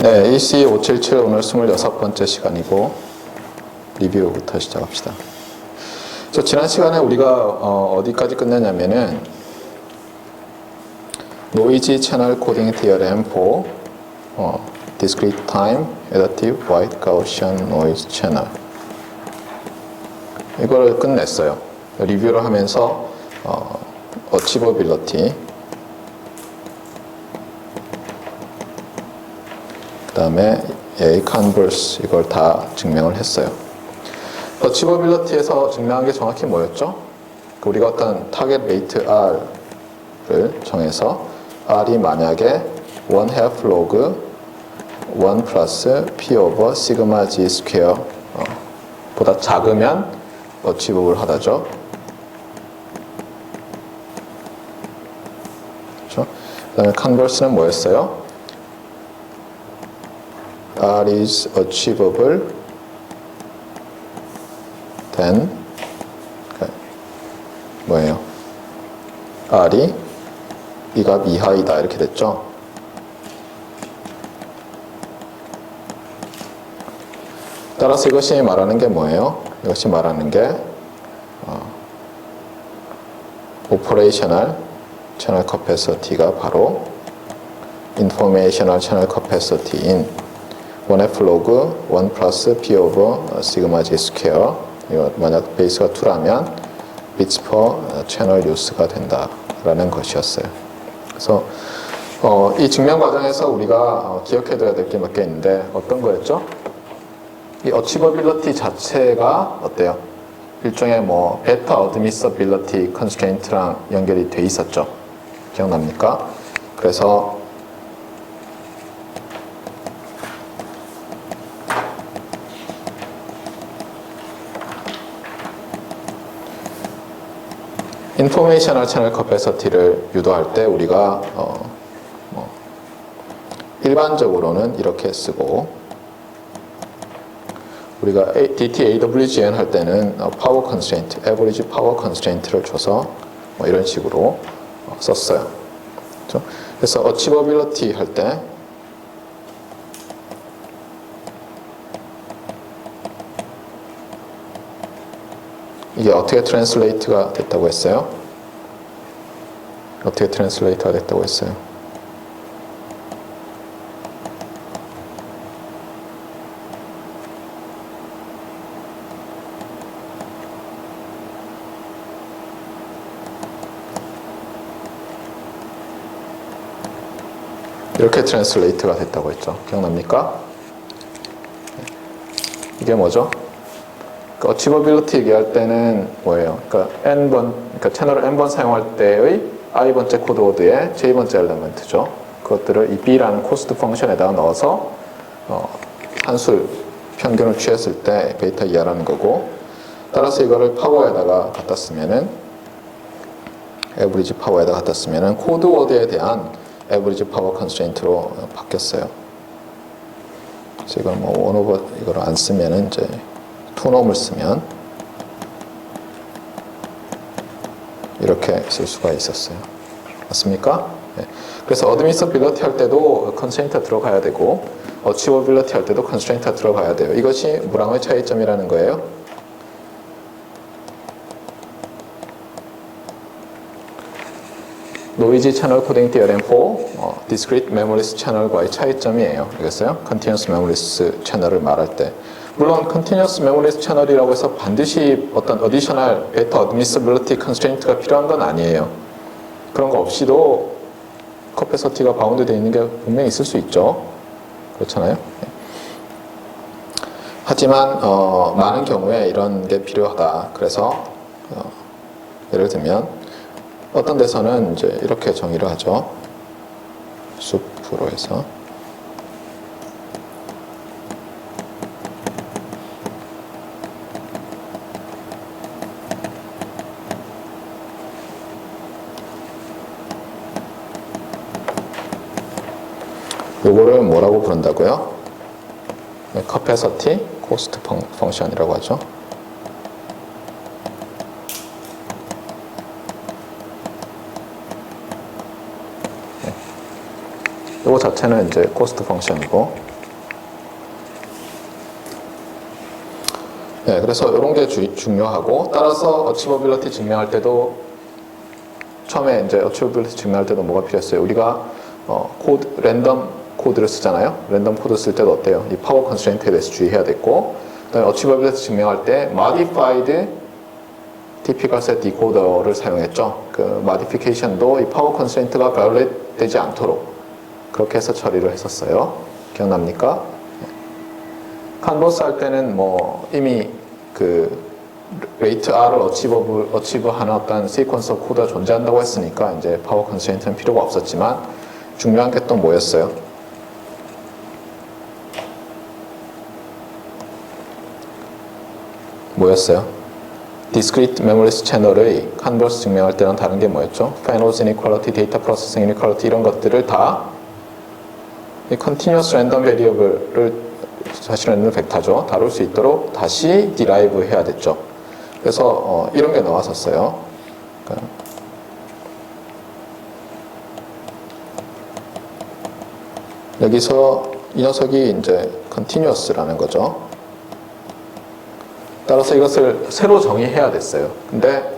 네, EC577 오늘 26번째 시간이고 리뷰부터 시작합시다. 지난 시간에 우리가 어디까지 끝냈냐면은 노이지 채널 코딩 디어렘 for discrete time adaptive white Gaussian noise channel 이거를 끝냈어요. 리뷰를 하면서 achievability 그 다음에 converse 이걸 다 증명을 했어요. achievability에서 증명한 게 정확히 뭐였죠? 우리가 어떤 타겟 레이트 R을 정해서 R이 만약에 1/2 log 1 플러스 P over 시그마 G 스퀘어 보다 작으면 achievable 하다죠. 그렇죠? 그 다음에 converse는 뭐였어요? R is achievable then 뭐예요? R이 이 값 이하이다 이렇게 됐죠. 따라서 이것이 말하는 게 뭐예요? 이것이 말하는 게 operational channel capacity가 바로 informational channel capacity인 1F log 1 플러스 P over 시그마 G 스퀘어 이거 만약 베이스가 2라면 bits per channel use가 된다라는 것이었어요. 그래서 이 증명 과정에서 우리가 기억해둬야 될 게 몇 개 있는데 어떤 거였죠? 이 achievability 자체가 어때요? 일종의 better admissibility constraint랑 연결이 돼 있었죠. 기억납니까? 그래서 인포메이셔널 채널 커패시티를 유도할 때 우리가 일반적으로는 이렇게 쓰고 우리가 DT-AWGN 할 때는 파워 컨스트레인트, 에버리지 파워 컨스트레인트를 줘서 이런 식으로 썼어요. 그렇죠? 그래서 어치버빌리티 할 때 이게 어떻게 트랜슬레이트가 됐다고 했어요? 어떻게 트랜슬레이트가 됐다고 했어요? 이렇게 트랜슬레이트가 됐다고 했죠. 기억납니까? 이게 뭐죠? 어치버빌리티 얘기할 때는 뭐예요? 그러니까 채널을 n번 사용할 때의 i번째 코드워드의 j번째 엘리먼트죠. 그것들을 이 b라는 코스트 펑션에다가 넣어서 한술 평균을 취했을 때 베이타 이하라는 거고, 따라서 이거를 파워에다가 갖다 쓰면은 에버리지 파워에다가 갖다 쓰면은 코드워드에 대한 에버리지 파워 컨스트레인트로 바뀌었어요. 그래서 이걸 1 오버 이걸 안 쓰면은 이제 투놈을 쓰면 이렇게 쓸 수가 있었어요. 맞습니까? 네. 그래서 어드미서빌리티 할 때도 컨스트레인트가 들어가야 되고 어치버빌리티 할 때도 컨스트레인트가 들어가야 돼요. 이것이 무랑의 차이점이라는 거예요. 노이지 채널 코딩 디어렘 for discrete memories 채널과의 차이점이에요. 알겠어요? continuous memories 채널을 말할 때 물론 continuous memories 채널이라고 해서 반드시 어떤 additional better admissibility constraint가 필요한 건 아니에요. 그런 거 없이도 capacity가 바운드 되어 있는 게 분명히 있을 수 있죠. 그렇잖아요. 하지만 많은 경우에 이런 게 필요하다. 그래서 예를 들면 어떤 데서는 이제 이렇게 정의를 하죠. 숲으로 해서 요거를 뭐라고 부른다고요? capacity cost 펑션이라고 하죠. 이거 자체는 이제 코스트 펑션이고 네, 그래서 이런 게 중요하고, 따라서 어치버빌리티 증명할 때도 처음에 이제 어치버빌리티 증명할 때도 뭐가 필요했어요? 우리가 랜덤 코드를 쓰잖아요. 랜덤 코드 쓸 때도 어때요? 이 파워 컨스트레인트에 대해서 주의해야 됐고, 그다음에 어치버빌리티 증명할 때 modified typical set decoder를 사용했죠. 그 modification도 이 파워 컨스트레인트가 violate 되지 않도록 그렇게 해서 처리를 했었어요. 기억납니까? 컨버스 할 때는 뭐 이미 그 레이트 R을 어치브하는 어떤 시퀀서 코드가 존재한다고 했으니까 이제 파워 컨스트레인트는 필요가 없었지만, 중요한 게 또 뭐였어요? 뭐였어요? Discrete Memories Channel의 컨버스 증명할 때랑 다른 게 뭐였죠? Fairness Inequality, Data Processing Inequality 이런 것들을 다 이 Continuous Random Variable를 사실 랜덤 벡터죠. 다룰 수 있도록 다시 derive 해야 됐죠. 그래서 이런 게 나왔었어요. 그러니까 여기서 이 녀석이 이제 continuous라는 거죠. 따라서 이것을 새로 정의해야 됐어요. 근데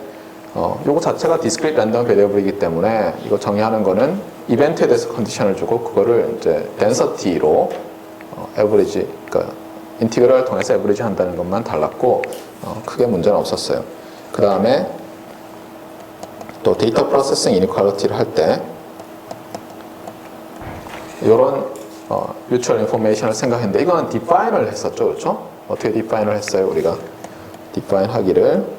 요거 자체가 discrete random variable이기 때문에 이거 정의하는 거는 이벤트에 대해서 컨디션을 주고 그거를 이제 density로 average, 그러니까 인티그럴을 통해서 average 한다는 것만 달랐고 크게 문제는 없었어요. 그 다음에 또 data processing inequality를 할 때 이런 mutual information을 생각했는데 이거는 define을 했었죠, 그렇죠? 어떻게 define을 했어요, 우리가? define 하기를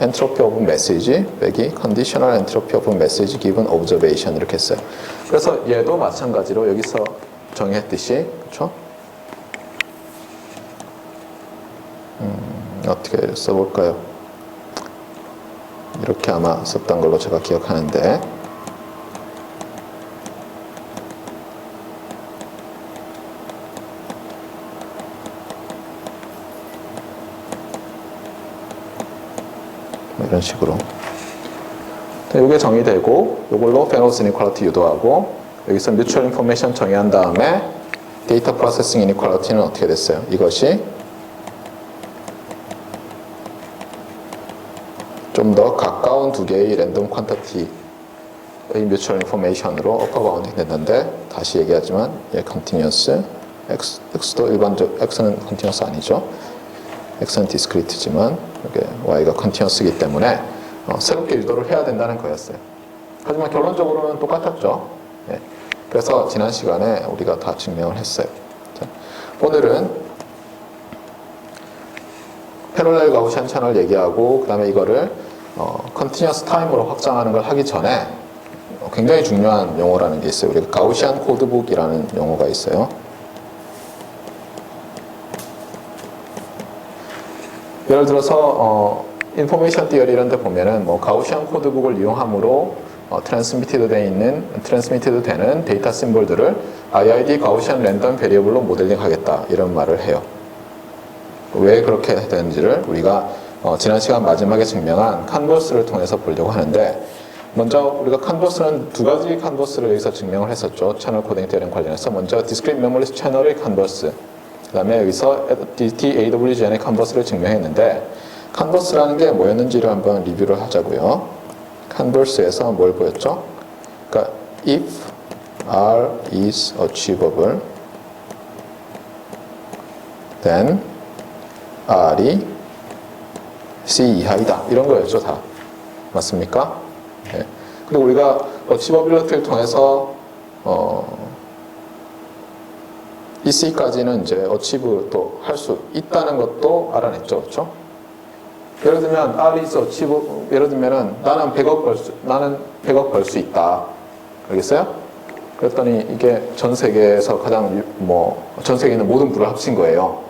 entropy of message 빼기 conditional entropy of message given observation 이렇게 했어요. 그래서 얘도 마찬가지로 여기서 정의했듯이, 그렇죠? 어떻게 써볼까요? 이렇게 아마 썼던 걸로 제가 기억하는데, 이런 식으로. 이게 정의되고, 이걸로 fairness inequality 유도하고, 여기서 mutual information 정의한 다음에 data processing inequality는 어떻게 됐어요? 이것이 좀 더 가까운 두 개의 랜덤 퀀터티의 mutual information으로 upper bounding 됐는데, 다시 얘기하지만 얘 continuous, x도 일반적, x는 continuous 아니죠. x는 discrete지만 이게 y가 continuous이기 때문에 새롭게 유도를 해야 된다는 거였어요. 하지만 결론적으로는 똑같았죠. 예. 그래서 지난 시간에 우리가 다 증명을 했어요. 자, 오늘은 패럴렐 가우시안 채널 얘기하고, 그 다음에 이거를 continuous time으로 확장하는 걸 하기 전에 굉장히 중요한 용어라는 게 있어요. 우리가 가우시안 코드북이라는 용어가 있어요. 예를 들어서 인포메이션 디어리 이런 데 보면은 뭐 가우시안 코드북을 이용함으로 트랜스미티드 되는 데이터 심볼들을 IID 가우시안 랜덤 베리어블로 모델링 하겠다 이런 말을 해요. 왜 그렇게 되는지를 우리가 지난 시간 마지막에 증명한 컨버스를 통해서 보려고 하는데, 먼저 우리가 컨버스는 두 가지 컨버스를 여기서 증명을 했었죠. 채널 코딩 디어리 관련해서 먼저 디스크리트 메모리 채널의 컨버스, 그 다음에 여기서 DTAWGN의 컨버스를 증명했는데, 컨버스라는 게 뭐였는지를 한번 리뷰를 하자고요. 컨버스에서 뭘 보였죠? 그러니까 if R is achievable, then R이 C 이하이다 이런 거였죠, 다. 맞습니까? 네. 그리고 우리가 achievability를 통해서 이 C까지는 이제 achieve 또 할 수 있다는 것도 알아냈죠, 그렇죠? 예를 들면 R is achieve, 예를 들면은 나는 100억 벌 수 있다. 알겠어요? 그랬더니 이게 전 세계에서 가장 전 세계에 있는 모든 부를 합친 거예요.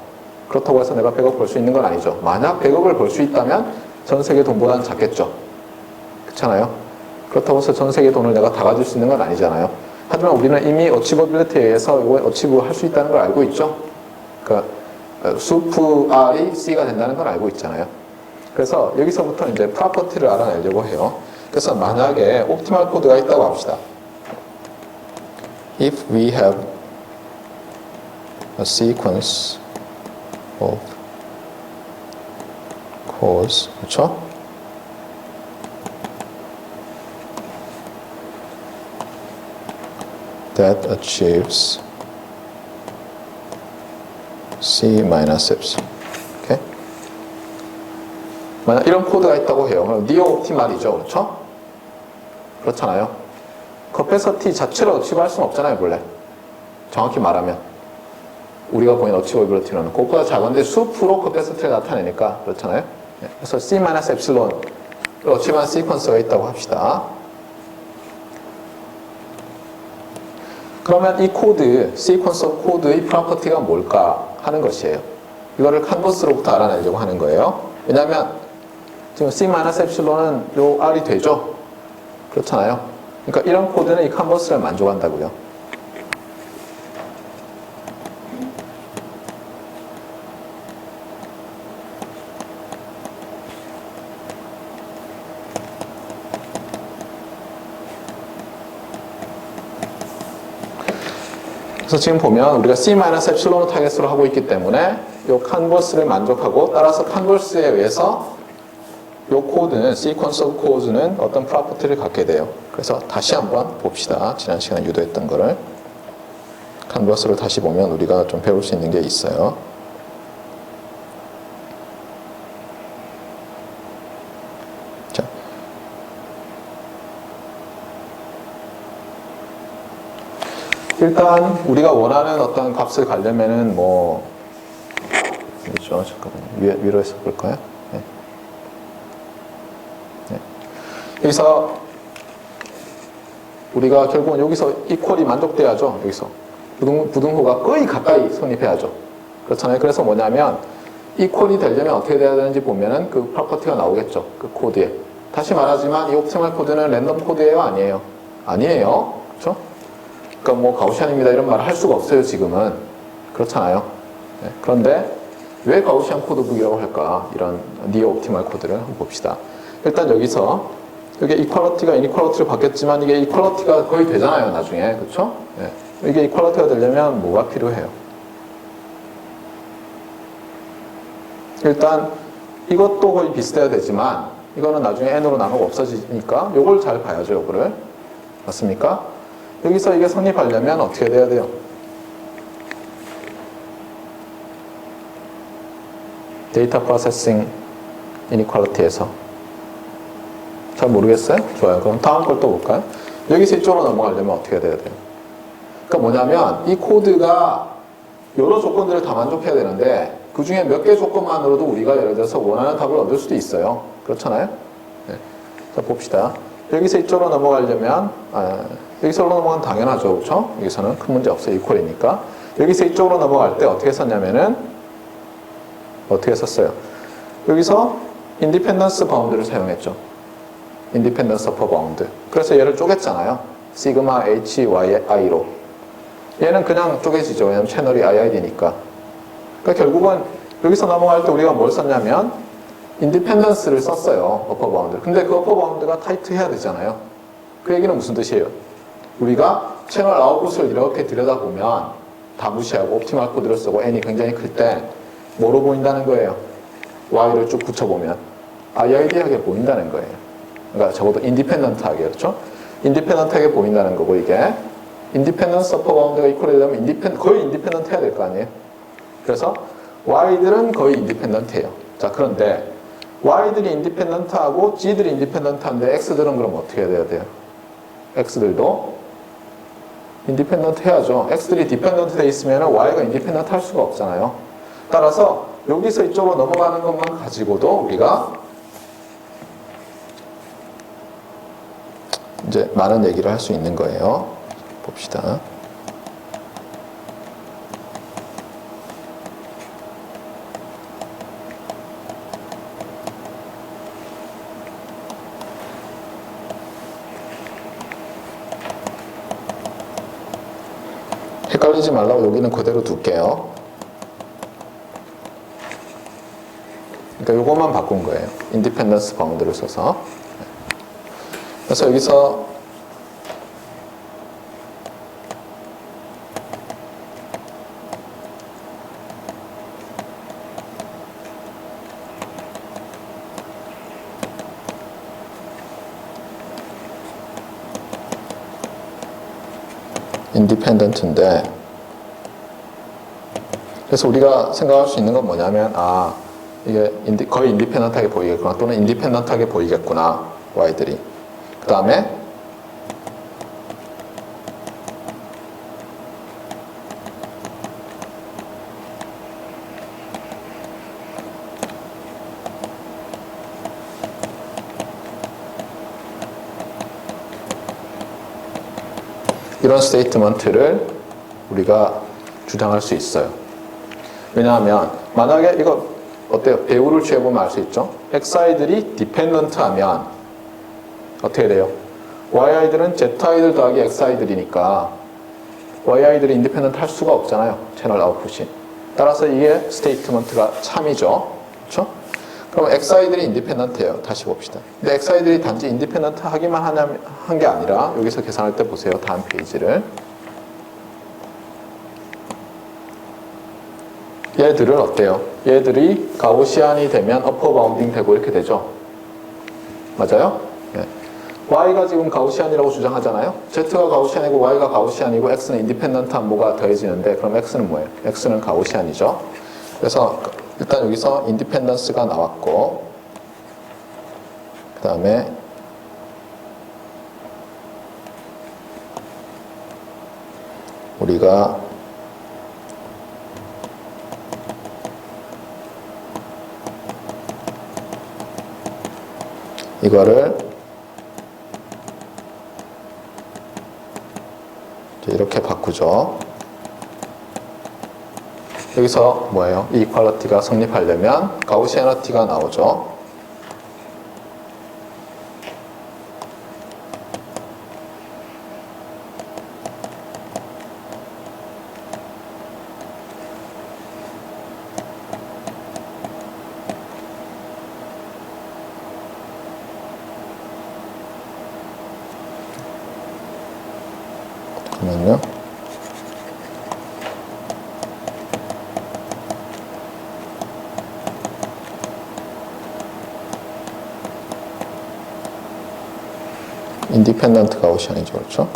그렇다고 해서 내가 100억 벌 수 있는 건 아니죠. 만약 100억을 벌 수 있다면 전 세계 돈보다는 작겠죠. 그렇잖아요? 그렇다고 해서 전 세계 돈을 내가 다 가질 수 있는 건 아니잖아요. 하지만 우리는 이미 어치버빌리티에 의해서 이거 어치브 할 수 있다는 걸 알고 있죠. 그러니까 수프 R이 C가 된다는 걸 알고 있잖아요. 그래서 여기서부터 이제 프로퍼티를 알아내려고 해요. 그래서 만약에 옵티멀 코드가 있다고 합시다. If we have a sequence of suppose, 그렇죠? that achieves C-epsilon. 오케이? 만약 이런 코드가 있다고 해요. 그럼 니어 옵티말이죠. 그렇죠? 그렇잖아요. 커패서티 자체를 어치브할 수는 없잖아요, 원래. 정확히 말하면. 우리가 보인 어치버빌리티는 그것보다 작은데 수프로 커패서티를 나타내니까 그렇잖아요. 그래서 C-epsilon을 어치브한 시퀀스가 있다고 합시다. 그러면 이 코드, 시퀀서 코드의 프로퍼티가 뭘까 하는 것이에요. 이거를 칸버스로부터 알아내려고 하는 거예요. 왜냐하면 지금 C-epsilon은 요 R이 되죠? 그렇잖아요. 그러니까 이런 코드는 이 칸버스를 만족한다고요. 그래서 지금 보면 우리가 C-epsilon을 타겟으로 하고 있기 때문에 이 칸버스를 만족하고 따라서 칸버스에 의해서 이 코드는 시퀀서 코드는 어떤 프로퍼티를 갖게 돼요. 그래서 다시 한번 봅시다. 지난 시간에 유도했던 거를 칸버스를 다시 보면 우리가 좀 배울 수 있는 게 있어요. 자, 일단 우리가 원하는 어떤 값을 가려면은 뭐 그렇죠. 잠깐만 위로 해서 볼까요? 네. 네. 여기서 우리가 결국은 여기서 이퀄이 만족돼야죠. 여기서 부등호가 거의 가까이 성립해야죠. 그렇잖아요. 그래서 뭐냐면 이퀄이 되려면 어떻게 돼야 되는지 보면은 그 프로퍼티가 나오겠죠. 그 코드에. 다시 말하지만 이 옵티멀 코드는 랜덤 코드예요, 아니에요? 아니에요. 그렇죠? 그러니까 뭐 가우시안입니다 이런 말을 할 수가 없어요, 지금은. 그렇잖아요. 네. 그런데 왜 가우시안 코드북이라고 할까? 이런 니어 옵티멀 코드를 한번 봅시다. 일단 여기서 이게 이퀄리티가 이니퀄리티로 바뀌었지만 이게 이퀄리티가 거의 되잖아요, 나중에. 그렇죠? 네. 이게 이퀄리티가 되려면 뭐가 필요해요? 일단 이것도 거의 비슷해야 되지만 이거는 나중에 n으로 나누고 없어지니까 요걸 잘 봐야죠, 요거를. 맞습니까? 여기서 이게 성립하려면 어떻게 돼야 돼요? 데이터 프로세싱 이니퀄리티에서 잘 모르겠어요? 좋아요. 그럼 다음 걸 또 볼까요? 여기서 이쪽으로 넘어가려면 어떻게 돼야 돼요? 그러니까 뭐냐면 이 코드가 여러 조건들을 다 만족해야 되는데 그 중에 몇 개 조건만으로도 우리가 예를 들어서 원하는 답을 얻을 수도 있어요. 그렇잖아요? 네. 자, 봅시다. 여기서 이쪽으로 넘어가려면 여기서 넘어가면 당연하죠. 그렇죠? 여기서는 큰 문제 없어요. 이퀄이니까. 여기서 이쪽으로 넘어갈 때 어떻게 썼냐면은 어떻게 썼어요? 여기서 인디펜던스 바운드를 사용했죠. 인디펜던스 어퍼 바운드. 그래서 얘를 쪼갰잖아요. 시그마 HYI로. 얘는 그냥 쪼개지죠. 왜냐면 채널이 IID니까. 그러니까 결국은 여기서 넘어갈 때 우리가 뭘 썼냐면 인디펜던스를 썼어요. 어퍼 바운드. 근데 그 어퍼 바운드가 타이트 해야 되잖아요. 그 얘기는 무슨 뜻이에요? 우리가 채널 아웃풋을 이렇게 들여다보면 다 무시하고 옵티멀 코드를 쓰고 n이 굉장히 클 때 뭐로 보인다는 거예요? y를 쭉 붙여보면 IID하게 보인다는 거예요. 그러니까 적어도 인디펜던트하게, 그렇죠? 인디펜던트하게 보인다는 거고, 이게 인디펜던스 어퍼 바운드가 이퀄이되면 거의 인디펜던트 해야 될 거 아니에요? 그래서 y들은 거의 인디펜던트예요. 자, 그런데 y들이 인디펜던트하고 g들이 인디펜던트한데 x들은 그럼 어떻게 해야 돼요? x들도 인디펜던트 해야죠. x들이 디펜던트 돼 있으면 y가 인디펜던트 할 수가 없잖아요. 따라서 여기서 이쪽으로 넘어가는 것만 가지고도 우리가 이제 많은 얘기를 할 수 있는 거예요. 봅시다. 헷갈리지 말라고 여기는 그대로 둘게요. 그러니까 요것만 바꾼 거예요. 인디펜던스 바운드를 써서. 그래서 여기서 independent인데, 그래서 우리가 생각할 수 있는 건 뭐냐면, 이게 거의 인디펜던트하게 보이겠구나, 또는 인디펜던트하게 보이겠구나, y들이. 그 다음에 이런 스테이트먼트를 우리가 주장할 수 있어요. 왜냐하면 만약에 이거 어때요? 배우를 취해보면 알 수 있죠? xi들이 디펜던트하면 어떻게 돼요? yi들은 zi들 더하기 xi들이니까 yi들이 인디펜던트 할 수가 없잖아요. 채널 아웃풋이. 따라서 이게 스테이트먼트가 참이죠. 그렇죠? 그럼 xi들이 인디펜던트예요. 다시 봅시다. 근데 xi들이 단지 인디펜던트 하기만 한 게 아니라 여기서 계산할 때 보세요. 다음 페이지를. 얘들은 어때요? 얘들이 가우시안이 되면 어퍼 바운딩 되고 이렇게 되죠. 맞아요? 네. y가 지금 가우시안이라고 주장하잖아요. z가 가우시안이고 y가 가우시안이고 x는 인디펜던트한 뭐가 더해지는데 그럼 x는 뭐예요? x는 가우시안이죠. 그래서 일단 여기서 인디펜던스가 나왔고 그 다음에 우리가 이거를 이렇게 바꾸죠. 여기서 뭐예요? 이 이퀄리티가 성립하려면 가우시아니티가 나오죠. 잠깐만요. 인디펜던트 가우시안이죠. 그렇죠?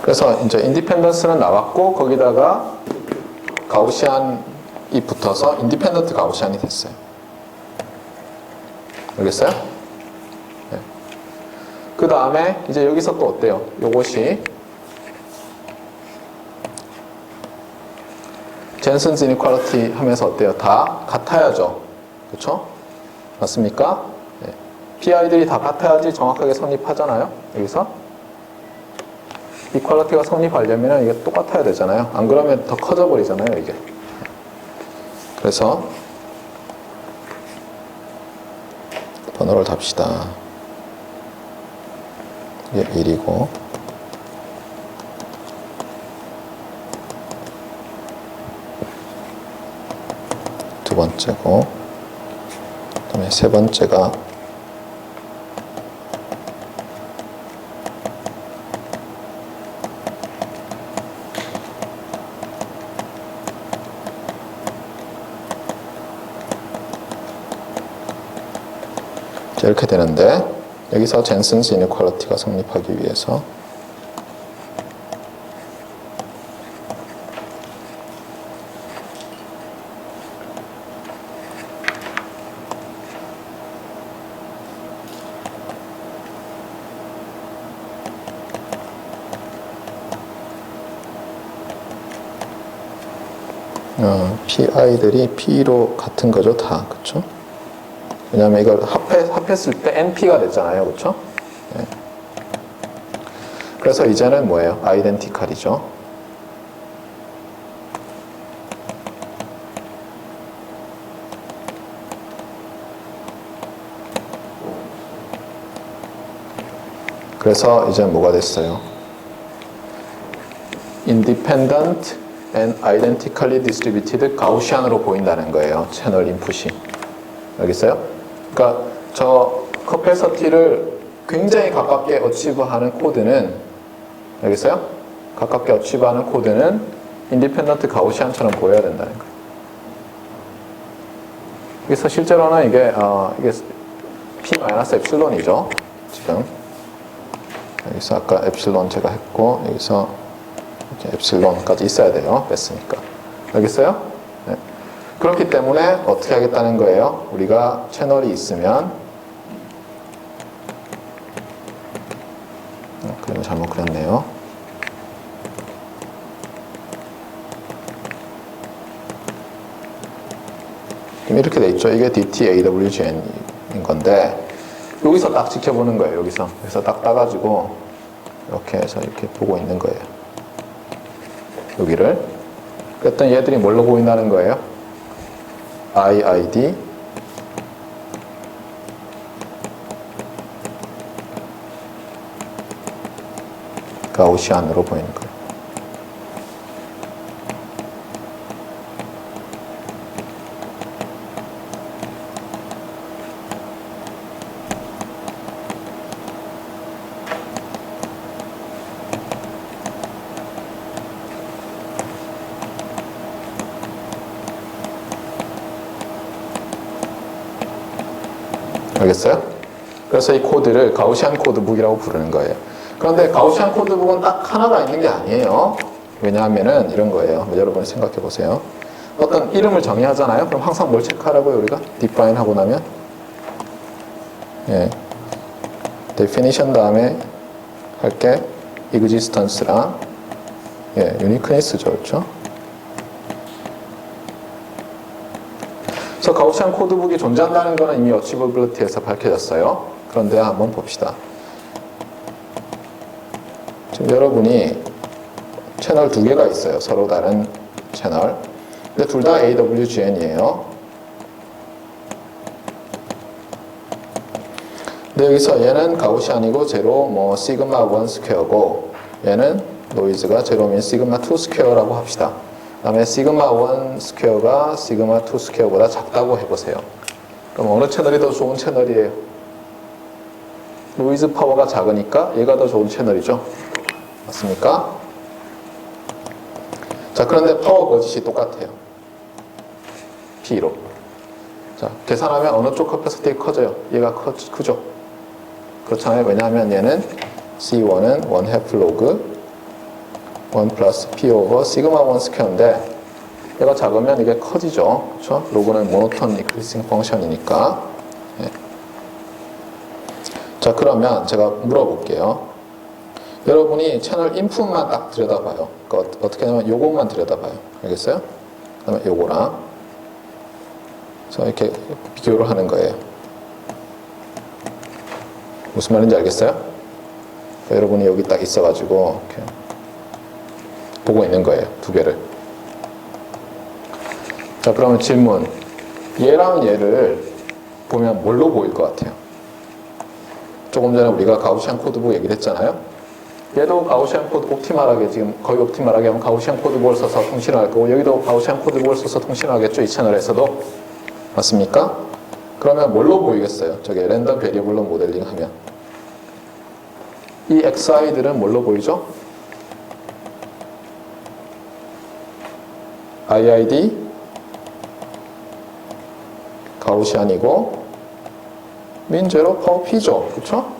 그래서 이제 인디펜던스는 나왔고 거기다가 가우시안이 붙어서 인디펜던트 가우시안이 됐어요. 알겠어요? 네. 그 다음에 이제 여기서 또 어때요? 요것이 젠슨스 이니퀄리티 하면서 어때요? 다 같아야죠. 그렇죠? 맞습니까? 네. PI들이 다 같아야지 정확하게 성립하잖아요. 여기서 이퀄리티가 성립하려면 이게 똑같아야 되잖아요. 안 그러면 더 커져 버리잖아요, 이게. 그래서 번호를 답시다. 이게 1이고 두 번째고 그다음에 세 번째가 이렇게 되는데 여기서 젠슨스 이니퀄리티가 성립하기 위해서 PI들이 P로 같은 거죠, 다. 그쵸? 왜냐면 이걸 합했을 때 NP가 됐잖아요. 그쵸? 네. 그래서 이제는 뭐예요? 아이덴티컬이죠. 그래서 이제 뭐가 됐어요? Independent and identically distributed 가우시안으로 보인다는 거예요. 채널 인풋이. 알겠어요? 그러니까 저 커패서티를 굉장히 가깝게 어치브하는 코드는 알겠어요? 가깝게 어치브하는 코드는 인디펜던트 가우시안처럼 보여야 된다는 거예요. 그래서 실제로는 이게 p-epsilon이죠. 지금 여기서 아까 엡실론 제가 했고 여기서 이렇게 엡실론까지 있어야 돼요. 뺐으니까. 알겠어요? 네. 그렇기 때문에 어떻게 하겠다는 거예요? 우리가 채널이 있으면 그림을 잘못 그렸네요. 이렇게 돼 있죠. 이게 DTAWGN인 건데 여기서 딱 지켜보는 거예요. 여기서 딱 따가지고 이렇게 해서 이렇게 보고 있는 거예요. 여기를. 그랬더니 얘들이 뭘로 보인다는 거예요? IID 가우시안으로 보이는 거예요. 알겠어요? 그래서 이 코드를 가우시안 코드북이라고 부르는 거예요. 그런데 가우시안 코드북은 딱 하나가 있는 게 아니에요. 왜냐하면은 이런 거예요. 여러분이 생각해 보세요. 어떤 이름을 정의하잖아요. 그럼 항상 뭘 체크하라고요? 우리가 define 하고 나면 definition 다음에 할게 existence랑 uniqueness죠. 그렇죠? 그래서 가우시안 코드북이 존재한다는 것은 이미 어치버빌리티에서 밝혀졌어요. 그런데 한번 봅시다. 지금 여러분이 채널 두 개가 있어요. 서로 다른 채널. 근데 둘 다 AWGN이에요. 근데 여기서 얘는 가우시안이고 제로 시그마 1 스퀘어고 얘는 노이즈가 제로민 시그마 2 스퀘어라고 합시다. 그 다음에 시그마 1 스퀘어가 시그마 2 스퀘어보다 작다고 해보세요. 그럼 어느 채널이 더 좋은 채널이에요? 노이즈 파워가 작으니까 얘가 더 좋은 채널이죠. 맞습니까? 자, 그런데 파워 거짓이 똑같아요. P로. 자, 계산하면 어느 쪽 커패시티 커져요? 얘가 크죠? 그렇잖아요. 왜냐하면 얘는 C1은 1 half log 1 플러스 P 오버 시그마 1 스퀘어인데 얘가 작으면 이게 커지죠. 그렇죠? 로그는 모노톤 인크리싱 펑션이니까. 네. 자, 그러면 제가 물어볼게요. 여러분이 채널 인풋만 딱 들여다봐요. 그러니까 어떻게 하냐면 요것만 들여다봐요. 알겠어요? 그 다음에 요거랑 자, 이렇게 비교를 하는 거예요. 무슨 말인지 알겠어요? 그러니까 여러분이 여기 딱 있어가지고 이렇게 보고 있는 거예요. 두 개를. 자, 그러면 질문. 얘랑 얘를 보면 뭘로 보일 것 같아요? 조금 전에 우리가 가우시안 코드북 얘기를 했잖아요. 얘도 가우시안 코드 옵티멀하게 지금 거의 옵티멀하게 하면 가우시안 코드북을 써서 통신을 할 거고 여기도 가우시안 코드북을 써서 통신을 하겠죠. 이 채널에서도. 맞습니까? 그러면 뭘로 보이겠어요? 저게 랜덤 베리어블로 모델링 하면. 이 XI들은 뭘로 보이죠? IID 가우시안이고 민 제로 파워 P죠. 그쵸?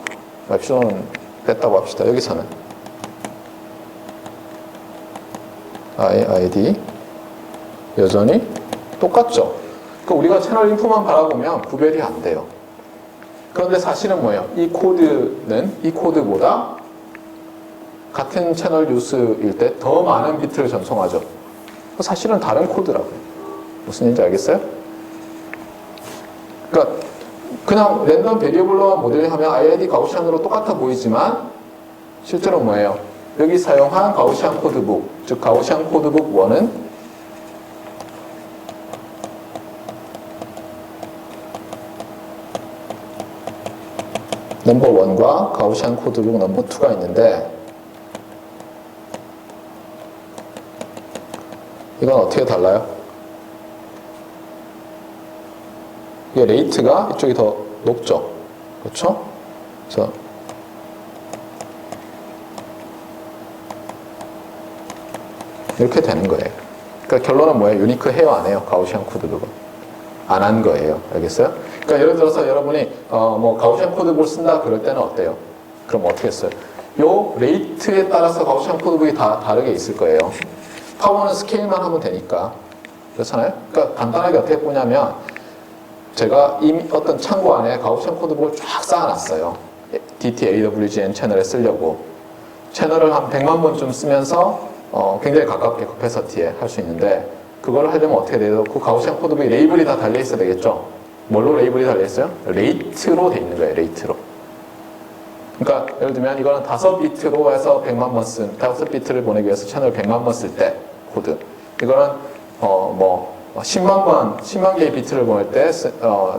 엡실론은 뺐다고 합시다. 여기서는 IID 여전히 똑같죠. 그러니까 우리가 채널 인풋만 바라보면 구별이 안 돼요. 그런데 사실은 뭐예요? 이 코드는 이 코드보다 같은 채널 뉴스일 때 더 많은 비트를 전송하죠. 사실은 다른 코드라고요. 무슨 얘기인지 알겠어요? 그러니까 그냥 랜덤 베리어블로 모델링하면 IID 가우시안으로 똑같아 보이지만 실제로 뭐예요? 여기 사용한 가우시안 코드북, 즉 가우시안 코드북 1은 넘버 1과 가우시안 코드북 넘버 2가 있는데 이건 어떻게 달라요? 이게 레이트가 이쪽이 더 높죠. 그렇죠? 그래서 이렇게 되는 거예요. 그러니까 결론은 뭐예요? 유니크 해요, 안 해요? 가우시안 코드북은 안 한 거예요. 알겠어요? 그러니까 예를 들어서 여러분이 뭐 가우시안 코드북을 쓴다 그럴 때는 어때요? 그럼 어떻게 써요? 요 레이트에 따라서 가우시안 코드북이 다 다르게 있을 거예요. 파워는 스케일만 하면 되니까. 그렇잖아요? 그러니까 간단하게 어떻게 보냐면 제가 이미 어떤 창고 안에 가우시안 코드북을 쫙 쌓아놨어요. DT-AWGN 채널에 쓰려고. 채널을 한 100만 번쯤 쓰면서 굉장히 가깝게 커패서티에 할 수 있는데 그걸 하려면 어떻게 돼요? 그 가우시안 코드북에 레이블이 다 달려있어야 되겠죠? 뭘로 레이블이 달려있어요? 레이트로 돼 있는 거예요. 레이트로. 그러니까 예를 들면 이거는 5비트로 해서 100만 번 쓴, 5비트를 보내기 위해서 채널 100만 번 쓸 때 코드. 이거는 뭐 10만 개의 비트를 보낼 때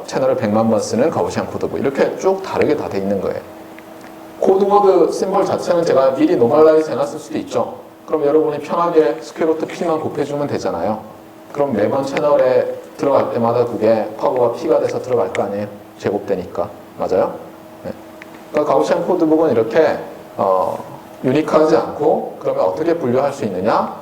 채널을 100만 번 쓰는 가우시안 코드북. 이렇게 쭉 다르게 다 돼 있는 거예요. 코드워드 심볼 자체는 제가 미리 노멀라이즈 해놨을 수도 있죠. 그럼 여러분이 편하게 스퀘어루트 P만 곱해주면 되잖아요. 그럼 매번 채널에 들어갈 때마다 그게 파워가 P가 돼서 들어갈 거 아니에요? 제곱되니까. 맞아요? 네. 그러니까 가우시안 코드북은 이렇게 유니크하지 않고 그러면 어떻게 분류할 수 있느냐?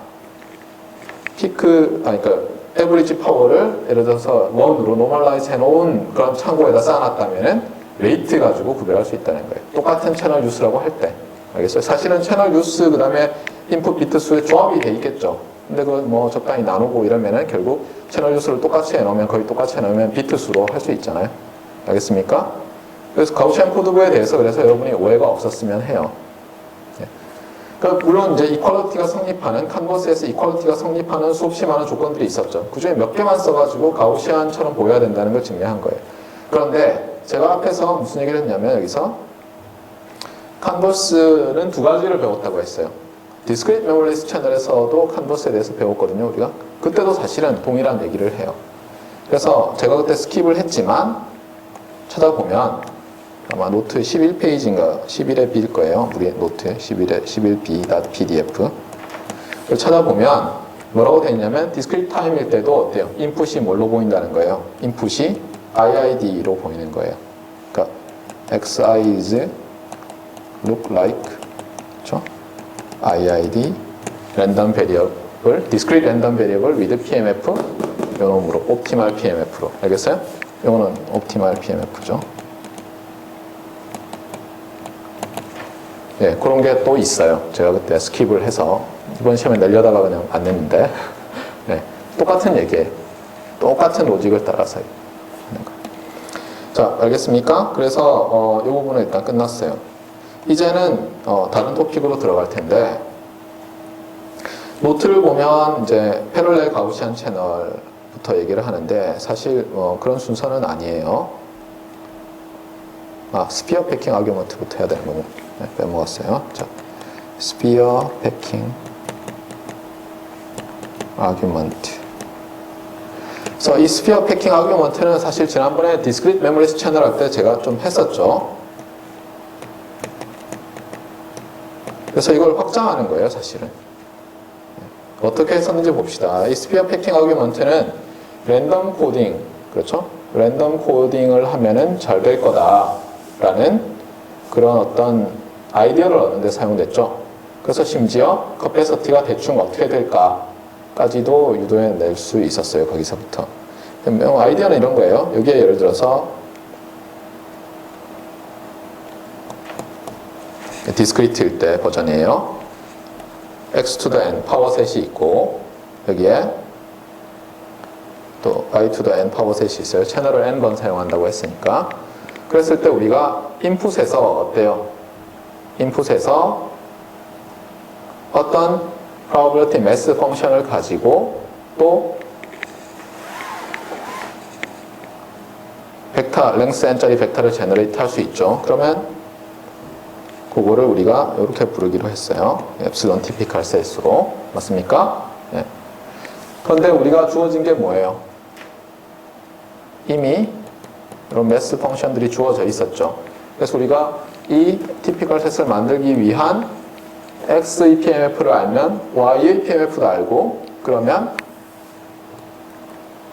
그러니까 에버리지 파워를 예를 들어서 원으로 노멀라이즈 해놓은 그런 창고에다 쌓아놨다면은 레이트 가지고 구별할 수 있다는 거예요. 똑같은 채널 유스라고 할 때. 알겠어요? 사실은 채널 유스 그 다음에 인풋 비트 수의 조합이 돼 있겠죠. 근데 그걸 뭐 적당히 나누고 이러면은 결국 채널 유스를 똑같이 해놓으면 거의 똑같이 해놓으면 비트 수로 할 수 있잖아요. 알겠습니까? 그래서 가우시안 코드북에 대해서 그래서 여러분이 오해가 없었으면 해요. 네. 그러니까 물론 이제 이퀄리티가 성립하는 칸버스에서 이퀄리티가 성립하는 수없이 많은 조건들이 있었죠. 그 중에 몇 개만 써가지고 가우시안처럼 보여야 된다는 걸 증명한 거예요. 그런데 제가 앞에서 무슨 얘기를 했냐면 여기서 칸버스는 두 가지를 배웠다고 했어요. 디스크리트 메모리스 채널에서도 칸버스에 대해서 배웠거든요, 우리가. 그때도 사실은 동일한 얘기를 해요. 그래서 제가 그때 스킵을 했지만 찾아보면 아마 노트 11페이지인가 11의 B일 거예요. 우리 노트 11b.pdf 를 찾아보면 뭐라고 되어 있냐면 디스크리트 타임일 때도 어때요? 인풋이 뭘로 보인다는 거예요. 인풋이 IID로 보이는 거예요. 그러니까 xi is look like 그렇죠? IID random variable, discrete random variable with PMF 요놈으로 optimal PMF로 알겠어요? 요거는 optimal PMF죠. 예, 그런 게 또 있어요. 제가 그때 스킵을 해서 이번 시험에 내려다가 그냥 안 냈는데 네, 똑같은 얘기예요. 똑같은 로직을 따라서 하는 거. 자, 알겠습니까? 그래서 이 부분은 일단 끝났어요. 이제는 다른 토픽으로 들어갈 텐데 노트를 보면 이제 패럴렐 가우시안 채널부터 얘기를 하는데 사실 그런 순서는 아니에요. 스피어 패킹 아규먼트부터 해야 되는 거고 네, 빼먹었어요. 자, 스피어 패킹 아규먼트. 그래서 이 스피어 패킹 아규먼트는 사실 지난번에 디스크리트 메모리스 채널 할 때 제가 좀 했었죠. 그래서 이걸 확장하는 거예요, 사실은. 어떻게 했었는지 봅시다. 이 스피어 패킹 아규먼트는 랜덤 코딩, 그렇죠? 랜덤 코딩을 하면은 잘 될 거다라는 그런 어떤 아이디어를 얻는 데 사용됐죠. 그래서 심지어 커패서티가 대충 어떻게 될까까지도 유도해낼 수 있었어요, 거기서부터. 아이디어는 이런 거예요. 여기에 예를 들어서 디스크리트일 때 버전이에요. x to the n 파워셋이 있고 여기에 또 y to the n 파워셋이 있어요. 채널을 n번 사용한다고 했으니까. 그랬을 때 우리가 인풋에서 어때요? 인풋에서 어떤 probability mass 펑션을 가지고 또 벡터, length n짜리 벡터를 제너레이트 할 수 있죠. 그러면 그거를 우리가 이렇게 부르기로 했어요. epsilon typical set으로. 맞습니까? 네. 그런데 우리가 주어진 게 뭐예요? 이미 이런 매스 펑션들이 주어져 있었죠. 그래서 우리가 이 typical set을 만들기 위한 x의 PMF를 알면 y의 PMF도 알고 그러면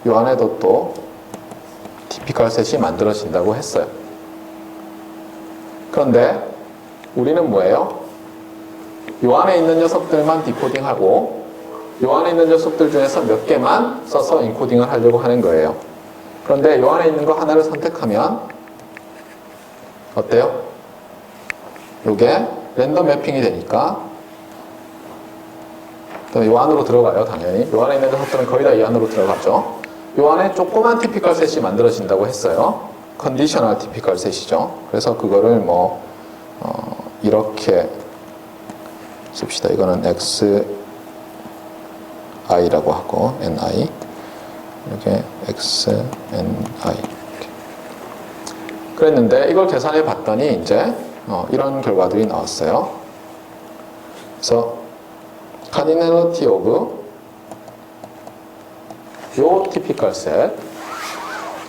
이 안에도 또 typical set이 만들어진다고 했어요. 그런데 우리는 뭐예요? 이 안에 있는 녀석들만 디코딩하고 요 안에 있는 녀석들 중에서 몇 개만 써서 인코딩을 하려고 하는 거예요. 그런데 요 안에 있는 거 하나를 선택하면 어때요? 요게 랜덤 매핑이 되니까 요 안으로 들어가요, 당연히. 요 안에 있는 녀석들은 거의 다 이 안으로 들어가죠. 요 안에 조그만 티피컬 셋이 만들어진다고 했어요. 컨디셔널 티피컬 셋이죠. 그래서 그거를 뭐 이렇게 씁시다. 이거는 xi라고 하고 ni 이렇게 xni 이렇게. 그랬는데 이걸 계산해 봤더니 이제 이런 결과들이 나왔어요. 그래서 cardinality of 요 typical set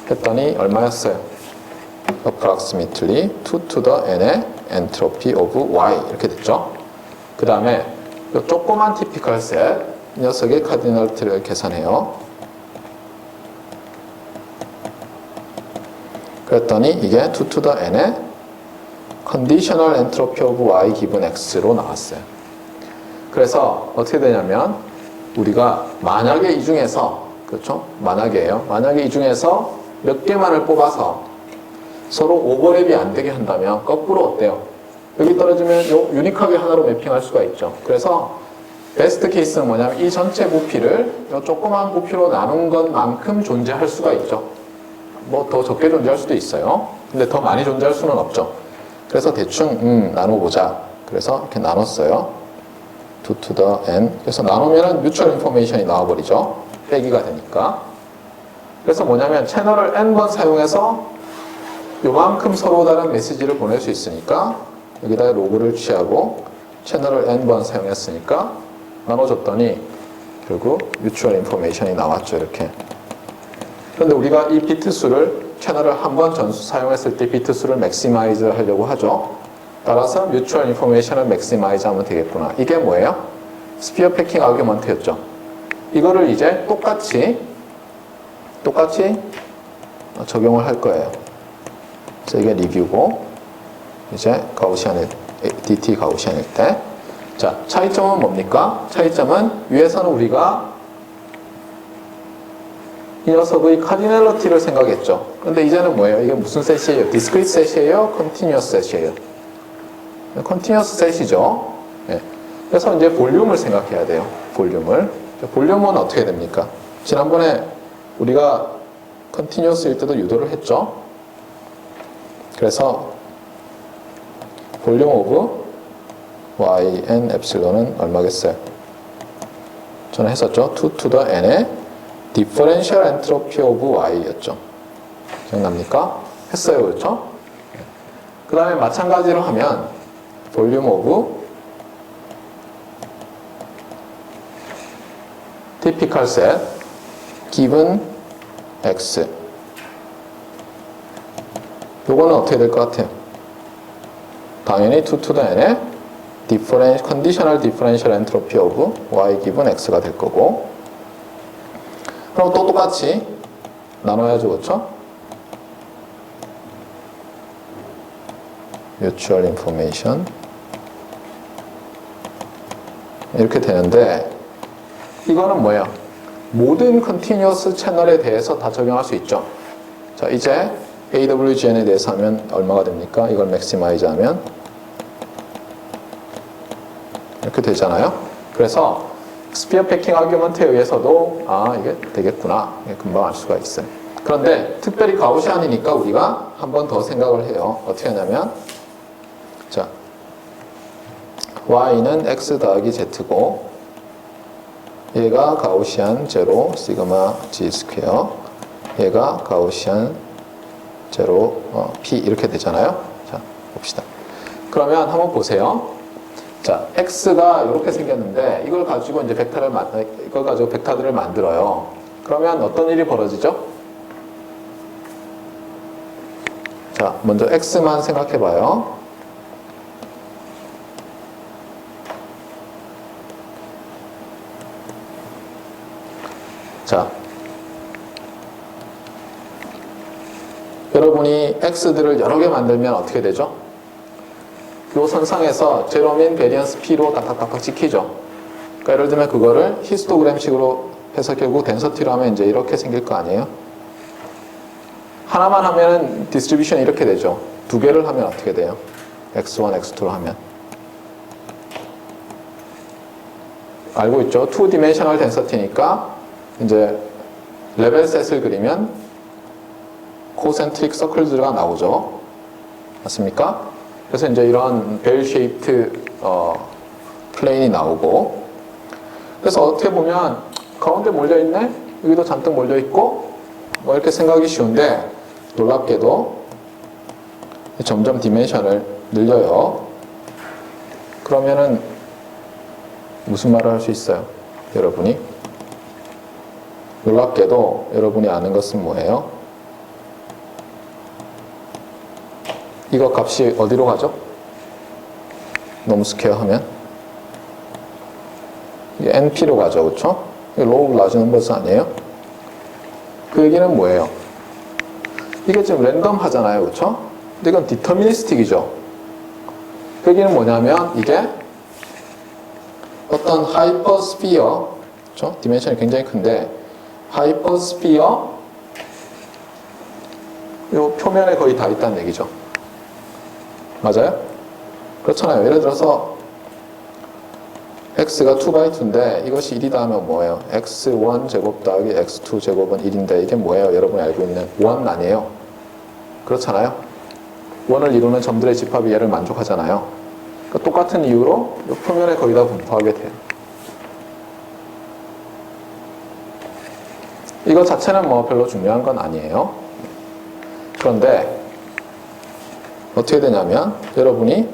했더니 얼마였어요? approximately 2 to the n의 entropy of y 이렇게 됐죠. 그 다음에 요 조그만 typical set 이 녀석의 cardinality를 계산해요. 그랬더니 이게 2 to the n의 conditional entropy of y given x로 나왔어요. 그래서 어떻게 되냐면 우리가 만약에 이 중에서 그렇죠? 만약에요. 만약에 이 중에서 몇 개만을 뽑아서 서로 오버랩이 안 되게 한다면 거꾸로 어때요? 여기 떨어지면 요 유니크하게 하나로 매핑할 수가 있죠. 그래서 베스트 케이스는 뭐냐면 이 전체 부피를 요 조그만 부피로 나눈 것만큼 존재할 수가 있죠. 뭐 더 적게 존재할 수도 있어요. 근데 더 많이 존재할 수는 없죠. 그래서 대충 나눠보자. 그래서 이렇게 나눴어요. 2 to the n. 그래서 나누면은 뮤추얼 인포메이션이 나와버리죠. 빼기가 되니까. 그래서 뭐냐면 채널을 n번 사용해서 요만큼 서로 다른 메시지를 보낼 수 있으니까 여기다 로그를 취하고 채널을 n번 사용했으니까 나눠줬더니 결국 뮤추얼 인포메이션이 나왔죠. 이렇게. 그런데 우리가 이 비트 수를 채널을 한 번 전수 사용했을 때 비트 수를 맥시마이즈 하려고 하죠. 따라서 뮤추얼 인포메이션을 맥시마이즈 하면 되겠구나. 이게 뭐예요? 스피어 패킹 아규먼트였죠. 이거를 이제 똑같이 적용을 할 거예요. 그래서 이게 리뷰고 이제 가우시안일 DT 가우시안일 때 자, 차이점은 뭡니까? 차이점은 위에서는 우리가 이 녀석의 카디널러티를 생각했죠. 근데 이제는 뭐예요? 이게 무슨 셋이에요? 디스크리트 셋이에요? 컨티뉴어스 셋이에요? 컨티뉴어스 셋이죠. 네. 그래서 이제 볼륨을 생각해야 돼요. 볼륨을. 볼륨은 어떻게 됩니까? 지난번에 우리가 컨티뉴어스일 때도 유도를 했죠. 그래서 볼륨 오브 yn epsilon은 얼마겠어요? 저는 했었죠. 2 to the n의 differential entropy of y였죠. 기억납니까? 했어요. 그렇죠? 그 다음에 마찬가지로 하면 볼륨 오브 typical set given x 요거는 어떻게 될 것 같아요? 당연히 2 to the n의 conditional differential entropy of y given x가 될 거고 그럼 또 똑같이 나눠야죠. 그렇죠? mutual information 이렇게 되는데 이거는 뭐예요? 모든 컨티뉴어스 채널에 대해서 다 적용할 수 있죠. 자, 이제 AWGN에 대해서 하면 얼마가 됩니까? 이걸 맥시마이즈 하면 이렇게 되잖아요. 그래서 스피어 패킹 아규먼트에 의해서도 이게 되겠구나. 이게 금방 알 수가 있어요. 그런데 특별히 가우시안이니까 우리가 한 번 더 생각을 해요. 어떻게 하냐면 자, y는 x 더하기 z고 얘가 가우시안 제로 시그마 g 스퀘어 얘가 가우시안 제로 p 이렇게 되잖아요. 자, 봅시다. 그러면 한번 보세요. 자, x가 이렇게 생겼는데 이걸 가지고 이제 벡터들을 만들어요. 그러면 어떤 일이 벌어지죠? 자, 먼저 x만 생각해 봐요. 자, 여러분이 x들을 여러 개 만들면 어떻게 되죠? 이 선상에서 제로민 베리언스 p로 딱딱딱딱 찍히죠. 그러니까 예를 들면 그거를 히스토그램식으로 해서 결국 덴서티로 하면 이제 이렇게 생길 거 아니에요? 하나만 하면은 디스트리뷰션이 이렇게 되죠. 두 개를 하면 어떻게 돼요? x1, x2로 하면. 알고 있죠? 2디멘셔널 덴서티니까 이제 레벨 셋을 그리면 코센트릭 서클들가 나오죠. 맞습니까? 그래서 이제 이런 벨 쉐이프트 플레인이 나오고, 그래서 어떻게 보면 가운데 몰려있네? 여기도 잔뜩 몰려있고, 뭐 이렇게 생각이 쉬운데 놀랍게도 점점 디멘션을 늘려요. 그러면은 무슨 말을 할 수 있어요? 여러분이? 놀랍게도 여러분이 아는 것은 뭐예요? 이거 값이 어디로 가죠? 너무 스퀘어 하면 이게 NP로 가죠. 그렇죠? 로우 라지 넘버스 아니에요? 그 얘기는 뭐예요? 이게 지금 랜덤 하잖아요. 그렇죠? 근데 이건 디터미니스틱이죠. 그 얘기는 뭐냐면 이게 어떤 하이퍼스피어, 그렇죠? 디멘션이 굉장히 큰데 하이퍼스피어 요 표면에 거의 다 있다는 얘기죠. 맞아요? 그렇잖아요. 예를 들어서 x가 2x2인데 이것이 1이다 하면 뭐예요? x1 제곱 더하기 x2 제곱은 1인데 이게 뭐예요? 여러분이 알고 있는 1 아니에요? 그렇잖아요? 1을 이루는 점들의 집합이 얘를 만족하잖아요. 그러니까 똑같은 이유로 이 표면에 거의 다 분포하게 돼요. 이거 자체는 뭐 별로 중요한 건 아니에요. 그런데 어떻게 되냐면 여러분이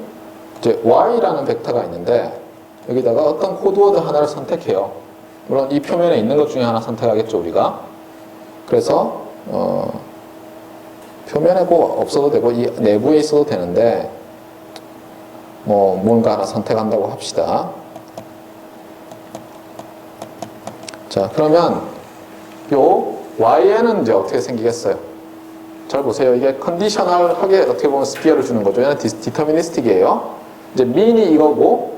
이제 y라는 벡터가 있는데 여기다가 어떤 코드워드 하나를 선택해요. 물론 이 표면에 있는 것 중에 하나 선택하겠죠, 우리가. 그래서 표면에 뭐 없어도 되고 이 내부에 있어도 되는데 뭐 뭔가 하나 선택한다고 합시다. 자, 그러면 요 y에는 이제 어떻게 생기겠어요? 잘 보세요. 이게 컨디셔널하게 어떻게 보면 스피어를 주는 거죠. 얘는 디터미니스틱이에요. 이제 민이 이거고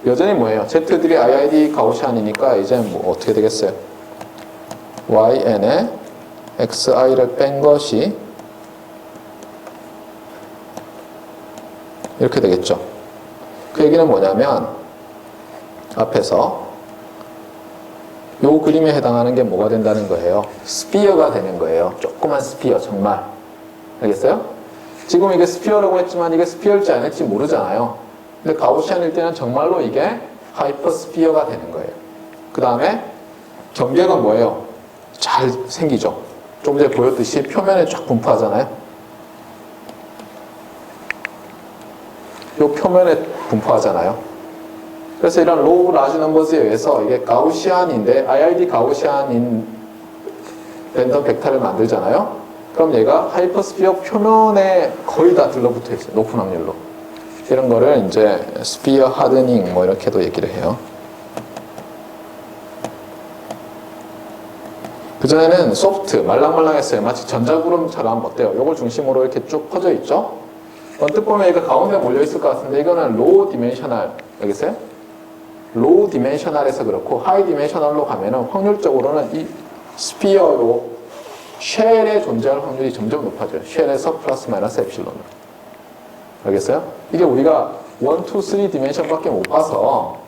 여전히 뭐예요? Z들이 IID 가우시안이니까 이제 뭐 어떻게 되겠어요? YN에 XI를 뺀 것이 이렇게 되겠죠. 그 얘기는 뭐냐면 앞에서 요 그림에 해당하는 게 뭐가 된다는 거예요? 스피어가 되는 거예요. 조그만 스피어 정말. 알겠어요? 지금 이게 스피어라고 했지만 이게 스피어일지 아닐지 모르잖아요. 근데 가우시안일 때는 정말로 이게 하이퍼스피어가 되는 거예요. 그 다음에 경계가 뭐예요? 잘 생기죠. 좀 전에 보였듯이 표면에 쫙 분포하잖아요. 이 표면에 분포하잖아요. 그래서 이런 로우 라지 넘버즈에 의해서 이게 가우시안인데 IID 가우시안인 랜덤 벡터를 만들잖아요. 그럼 얘가 하이퍼스피어 표면에 거의 다 들러붙어 있어요. 높은 확률로. 이런 거를 이제 스피어 하드닝 뭐 이렇게도 얘기를 해요. 그전에는 소프트, 말랑말랑했어요. 마치 전자구름처럼 어때요? 이걸 중심으로 이렇게 쭉 퍼져 있죠? 언뜻 보면 이거 가운데 몰려있을 것 같은데 이거는 로우 디멘셔널, 알겠어요? 로우 디멘셔널에서 그렇고 하이 디멘셔널로 가면은 확률적으로는 이 스피어로 쉘에 존재할 확률이 점점 높아져요. 쉘에서 플러스 마이너스 엡실론으로. 알겠어요? 이게 우리가 1, 2, 3 디멘션밖에 못 봐서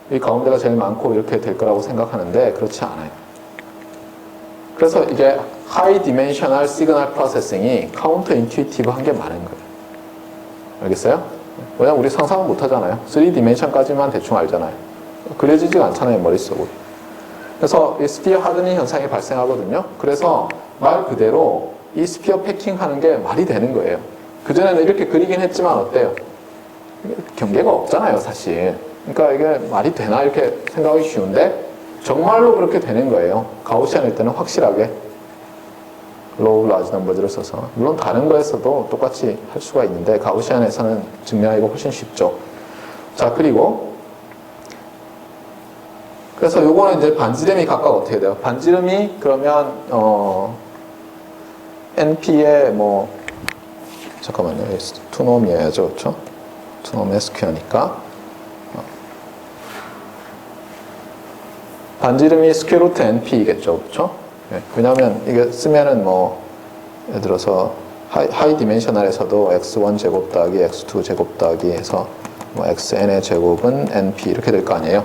이 가운데가 제일 많고 이렇게 될 거라고 생각하는데 그렇지 않아요. 그래서 이게 하이 디멘셔널 시그널 프로세싱이 카운터 인투이티브한 게 많은 거예요. 알겠어요? 왜냐면 우리 상상은 못 하잖아요. 3디멘션까지만 대충 알잖아요. 그려지지가 않잖아요, 머릿속으로. 그래서 이 스피어 하드닝 현상이 발생하거든요. 그래서 말 그대로 이 스피어 패킹 하는 게 말이 되는 거예요. 그전에는 이렇게 그리긴 했지만 어때요? 경계가 없잖아요, 사실. 그러니까 이게 말이 되나 이렇게 생각하기 쉬운데 정말로 그렇게 되는 거예요. 가우시안일 때는 확실하게 로우 라지 넘버즈를 써서. 물론 다른 거에서도 똑같이 할 수가 있는데 가우시안에서는 증명하기가 훨씬 쉽죠. 자, 그리고 그래서 요거는 이제 반지름이 각각 어떻게 돼요? 반지름이 그러면 NP의 뭐 잠깐만요. 투놈이어야죠. 그렇죠? 투놈 S퀘어니까 반지름이 스퀘어 루트 np이겠죠, 그렇죠? 네. 왜냐하면 이게 쓰면은 뭐 예를 들어서 하이 디멘셔널에서도 x1 제곱 더하기 x2 제곱 더하기 해서 뭐 xn의 제곱은 np 이렇게 될 거 아니에요.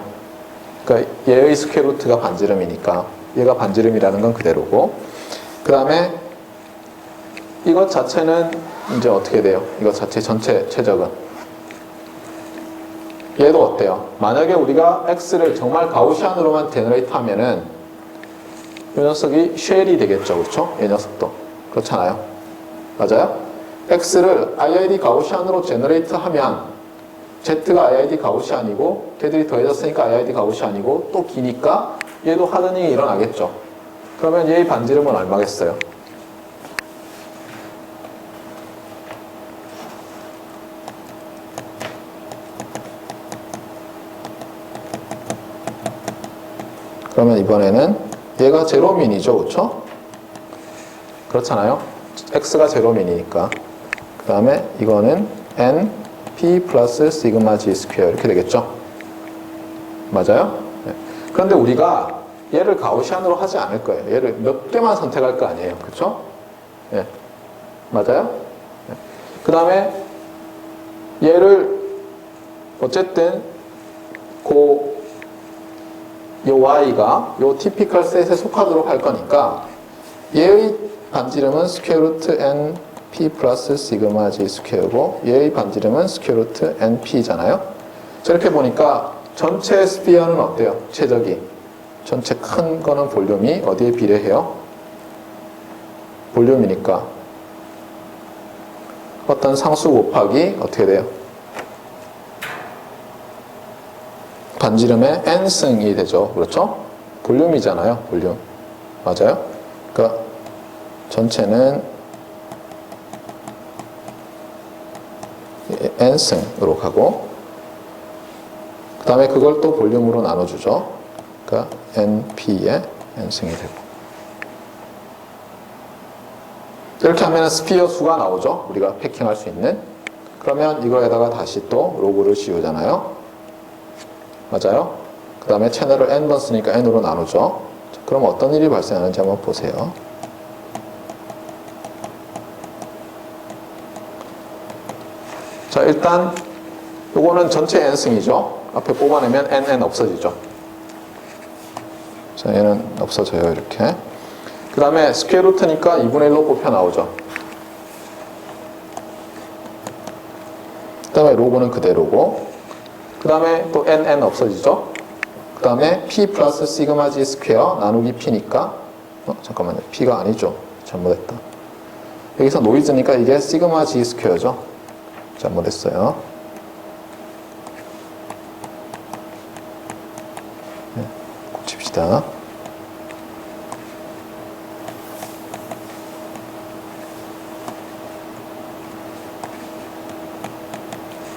그러니까 얘의 스퀘어 루트가 반지름이니까 얘가 반지름이라는 건 그대로고, 그 다음에 이것 자체는 이제 어떻게 돼요? 이것 자체 전체 최적은 얘도 어때요? 만약에 우리가 x를 정말 가우시안으로만 제너레이트 하면은 이 녀석이 쉘이 되겠죠, 그렇죠? 이 녀석도 그렇잖아요. 맞아요? x를 IID 가우시안으로 제너레이트 하면 z가 IID 가우시안이고 걔들이 더해졌으니까 IID 가우시안이고 또 기니까 얘도 하드닝이 일어나겠죠. 그러면 얘의 반지름은 얼마겠어요? 그러면 이번에는 얘가 제로민이죠, 그렇죠? 그렇잖아요. x가 제로민이니까. 그 다음에 이거는 n p 플러스 시그마 g 스퀘어 이렇게 되겠죠. 맞아요? 네. 그런데 우리가 얘를 가우시안으로 하지 않을 거예요. 얘를 몇 개만 선택할 거 아니에요, 그렇죠? 네. 맞아요? 네. 그 다음에 얘를 어쨌든 요 y가 요 티피컬 셋에 속하도록 할 거니까 얘의 반지름은 스퀘어 루트 n p 플러스 시그마 g 스퀘어고 얘의 반지름은 스퀘어 루트 n p잖아요. 저렇게 보니까 전체 스피어는 어때요? 최적이. 전체 큰 거는 볼륨이 어디에 비례해요? 볼륨이니까 어떤 상수 곱하기 어떻게 돼요? 반지름의 n승이 되죠. 그렇죠? 볼륨이잖아요. 볼륨. 맞아요? 그러니까 전체는 n승으로 가고 그 다음에 그걸 또 볼륨으로 나눠주죠. 그러니까 np의 n승이 되고 이렇게 하면 스피어 수가 나오죠. 우리가 패킹할 수 있는. 그러면 이거에다가 다시 또 로그를 씌우잖아요. 맞아요? 그 다음에 채널을 n번 쓰니까 n으로 나누죠. 그럼 어떤 일이 발생하는지 한번 보세요. 자, 일단 요거는 전체 n승이죠. 앞에 뽑아내면 nn 없어지죠. 자, 얘는 없어져요, 이렇게. 그 다음에 스퀘어 루트니까 2분의 1로 뽑혀 나오죠. 그 다음에 로그는 그대로고 그 다음에 또 nn 없어지죠. 그 다음에 p 플러스 시그마 g 스퀘어 나누기 p니까 잠깐만요. p가 아니죠. 잘못했다. 여기서 노이즈니까 이게 시그마 g 스퀘어죠. 잘못했어요. 네, 고칩시다.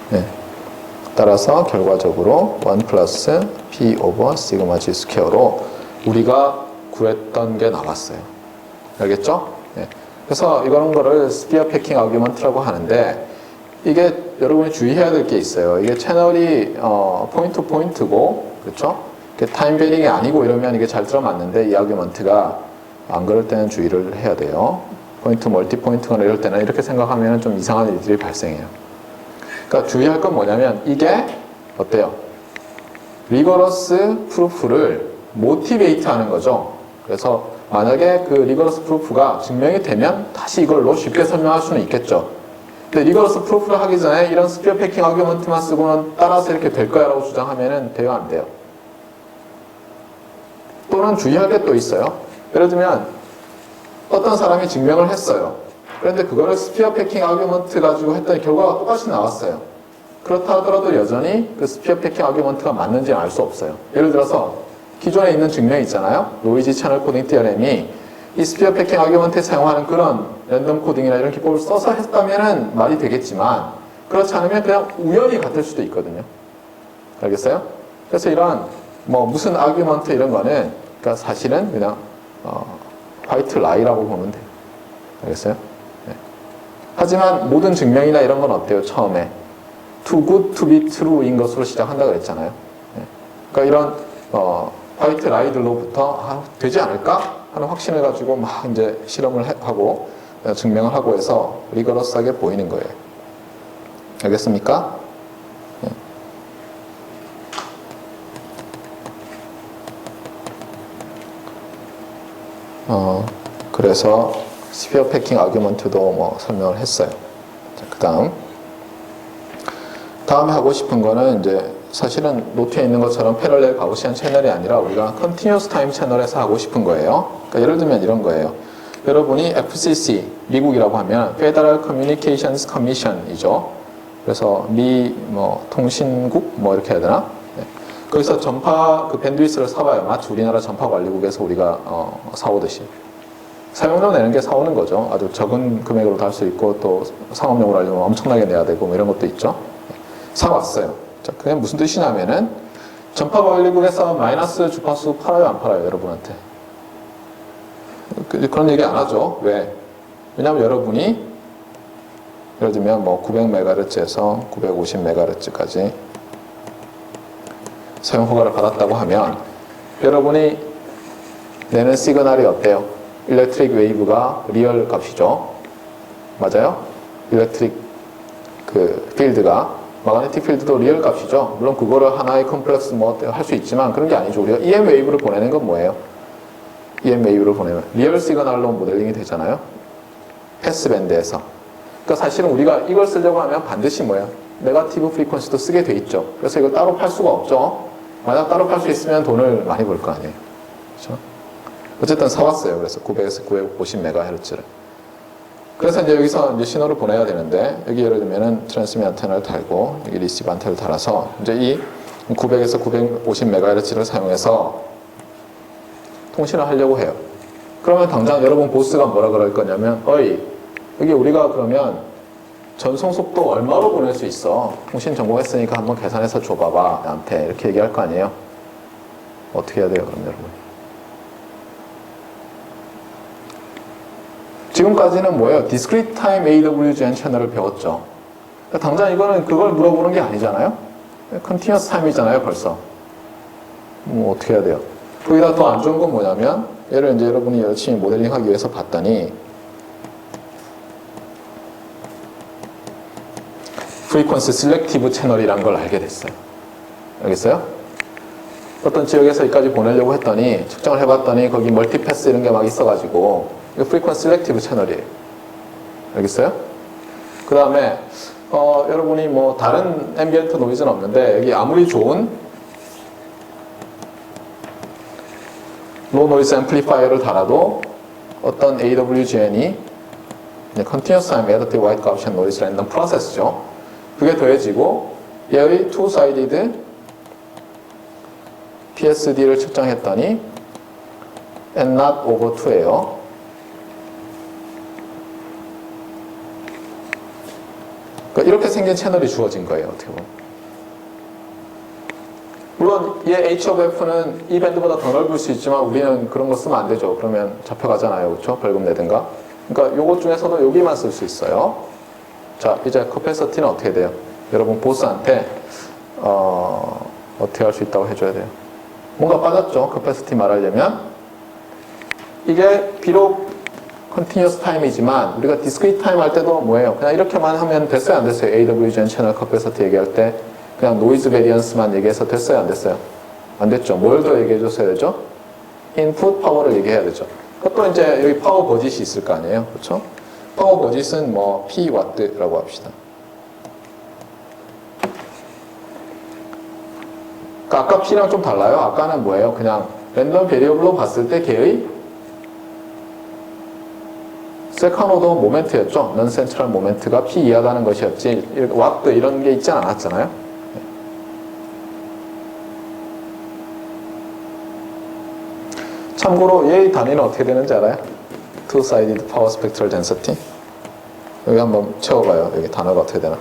네. 따라서 결과적으로 1 플러스 p 오버 시그마 g 스퀘어로 우리가 구했던 게 나왔어요. 알겠죠? 네. 그래서 이런 거를 스피어 패킹 아규먼트라고 하는데 이게 여러분이 주의해야 될 게 있어요. 이게 채널이 포인트 포인트고 그렇죠? 타임 베링이 아니고 이러면 이게 잘 들어맞는데 이 아규먼트가 안 그럴 때는 주의를 해야 돼요. 포인트 멀티 포인트거나 이럴 때는 이렇게 생각하면 좀 이상한 일들이 발생해요. 그러니까 주의할 건 뭐냐면 이게 어때요? 리거러스 프루프를 모티베이트 하는 거죠. 그래서 만약에 그 리거러스 프루프가 증명이 되면 다시 이걸로 쉽게 설명할 수는 있겠죠. 근데 리거러스 프루프를 하기 전에 이런 스피어 패킹 아규먼트만 쓰고는 따라서 이렇게 될 거야 라고 주장하면은 돼요, 안 돼요? 또는 주의할 게 또 있어요. 예를 들면 어떤 사람이 증명을 했어요. 그런데 그거를 스피어 패킹 아규먼트 가지고 했더니 결과가 똑같이 나왔어요. 그렇다 하더라도 여전히 그 스피어 패킹 아규먼트가 맞는지는 알 수 없어요. 예를 들어서 기존에 있는 증명 있잖아요. 노이지 채널 코딩 티어렘이 이 스피어 패킹 아규먼트에 사용하는 그런 랜덤 코딩이나 이런 기법을 써서 했다면은 말이 되겠지만 그렇지 않으면 그냥 우연히 같을 수도 있거든요. 알겠어요? 그래서 이런 뭐 무슨 아규먼트 이런 거는 그러니까 사실은 그냥 화이트 라이라고 보면 돼요. 알겠어요? 네. 하지만 모든 증명이나 이런 건 어때요? 처음에 too good to be true인 것으로 시작한다고 그랬잖아요. 네. 그러니까 이런 화이트 라이들로부터 되지 않을까 하는 확신을 가지고 막 이제 실험을 하고 증명을 하고 해서 리거러스하게 보이는 거예요. 알겠습니까? 그래서 스피어 패킹 아규먼트도 뭐 설명을 했어요. 그 다음에 하고 싶은 거는 이제 사실은 노트에 있는 것처럼 패럴렐 가우시안 채널이 아니라 우리가 컨티뉴어스 타임 채널에서 하고 싶은 거예요. 그러니까 예를 들면 이런 거예요. 여러분이 FCC, 미국이라고 하면 Federal Communications Commission이죠. 그래서 미 통신국 이렇게 해야 되나? 네. 거기서 전파 그 밴드위스를 사와요. 마치 우리나라 전파 관리국에서 우리가 사오듯이. 사용료 내는 게 사오는 거죠. 아주 적은 금액으로 할 수 있고 또 상업용으로 하려면 엄청나게 내야 되고 이런 것도 있죠. 사왔어요. 자, 그게 무슨 뜻이냐면은 전파 관리국에서 마이너스 주파수 팔아요, 안 팔아요, 여러분한테? 그런 얘기 안 하죠. 왜? 왜냐하면 여러분이 예를 들면 900MHz에서 950MHz까지 사용 허가를 받았다고 하면 여러분이 내는 시그널이 어때요? 일렉트릭 웨이브가 리얼 값이죠. 맞아요? 일렉트릭 그 필드가 마그네틱 필드도 리얼 값이죠. 물론 그거를 하나의 컴플렉스 할 수 있지만 그런 게 아니죠. 우리가 EM 웨이브를 보내는 건 뭐예요? EM 웨이브를 보내면 리얼 시그널로 모델링이 되잖아요. 패스밴드에서. 그러니까 사실은 우리가 이걸 쓰려고 하면 반드시 뭐예요? 네거티브 프리퀀시도 쓰게 돼 있죠. 그래서 이걸 따로 팔 수가 없죠. 만약 따로 팔 수 있으면 돈을 많이 벌 거 아니에요. 그렇죠? 어쨌든 사왔어요. 그래서 900에서 950MHz를. 그래서 이제 여기서 이제 신호를 보내야 되는데, 여기 예를 들면은 트랜스미터 안테나를 달고, 여기 리시브 안테나를 달아서, 이제 이 900에서 950MHz를 사용해서 통신을 하려고 해요. 그러면 당장 여러분 보스가 뭐라 그럴 거냐면, 여기 우리가 그러면 전송 속도 얼마로 보낼 수 있어? 통신 전공했으니까 한번 계산해서 줘봐봐. 나한테. 이렇게 얘기할 거 아니에요? 어떻게 해야 돼요, 그럼 여러분? 지금까지는 뭐예요? Discrete Time AWGN 채널을 배웠죠. 당장 이거는 그걸 물어보는 게 아니잖아요? Continuous Time이잖아요, 벌써. 어떻게 해야 돼요? 거기다 더 안 좋은 건 뭐냐면, 얘를 이제 여러분이 열심히 모델링 하기 위해서 봤더니, 프리퀀시 셀렉티브 채널이란 걸 알게 됐어요. 알겠어요? 어떤 지역에서 여기까지 보내려고 했더니, 측정을 해봤더니, 거기 멀티패스 이런 게 막 있어가지고, 이거 프리퀀시 셀렉티브 채널이에요. 알겠어요? 그 다음에 여러분이 다른 앰비언트 노이즈는 없는데 여기 아무리 좋은 로우 노이즈 앰플리파이어를 달아도 어떤 AWGN이 Continuous Time Adaptive White Gaussian Noise Random Process죠. 그게 더해지고 얘의 two-sided PSD를 측정했더니 N not over 2예요. 그러니까 이렇게 생긴 채널이 주어진 거예요, 어떻게 보면. 물론 얘 H of F는 이 밴드보다 더 넓을 수 있지만 우리는 그런 거 쓰면 안 되죠. 그러면 잡혀가잖아요, 그렇죠? 벌금 내든가. 그러니까 요것 중에서도 여기만 쓸 수 있어요. 자, 이제 커패서티는 어떻게 돼요? 여러분 보스한테 어떻게 할 수 있다고 해줘야 돼요? 뭔가 빠졌죠, 커패서티 말하려면. 이게 비록 컨티뉴어스 타임이지만 우리가 디스크리트 타임 할 때도 뭐예요? 그냥 이렇게만 하면 됐어요, 안 됐어요? AWGN 채널 커패서티 얘기할 때 그냥 노이즈 베리언스만 얘기해서 됐어요, 안 됐어요? 안 됐죠. 뭘 더 얘기해 줬어야 되죠? 인풋 파워를 얘기해야 되죠. 또 이제 여기 파워 버짓이 있을 거 아니에요, 그렇죠? 파워 버짓은 P 와트라고 합시다. 그러니까 아까 P랑 좀 달라요. 아까는 뭐예요? 그냥 랜덤 베리어블로 봤을 때 걔의 세컨오더 모멘트였죠. 넌 센트럴 모멘트가 P 이하다는 것이었지 와트 이런 게 있지 않았잖아요. 참고로 얘의 단위는 어떻게 되는지 알아요? Two-sided Power Spectral Density. 여기 한번 채워봐요. 여기 단어가 어떻게 되나?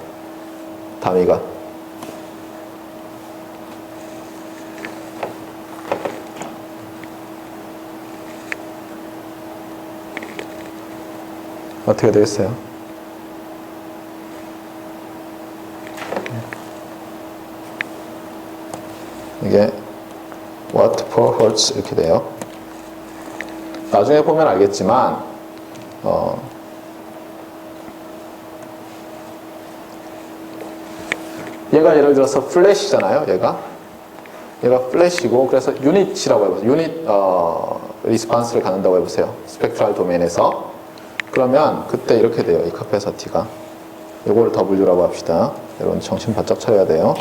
단위가. 어떻게 되겠어요? 이게 watt per hertz 이렇게 돼요. 나중에 보면 알겠지만 얘가 예를 들어서 플래시잖아요. 얘가 플래시고 그래서 유닛이라고 해보세요. 유닛 리스판스를 갖는다고 해보세요. 스펙트럴 도메인에서. 그러면 그때 이렇게 돼요. 이 카패서티가. 요거를 W라고 합시다. 여러분 정신 바짝 차려야 돼요.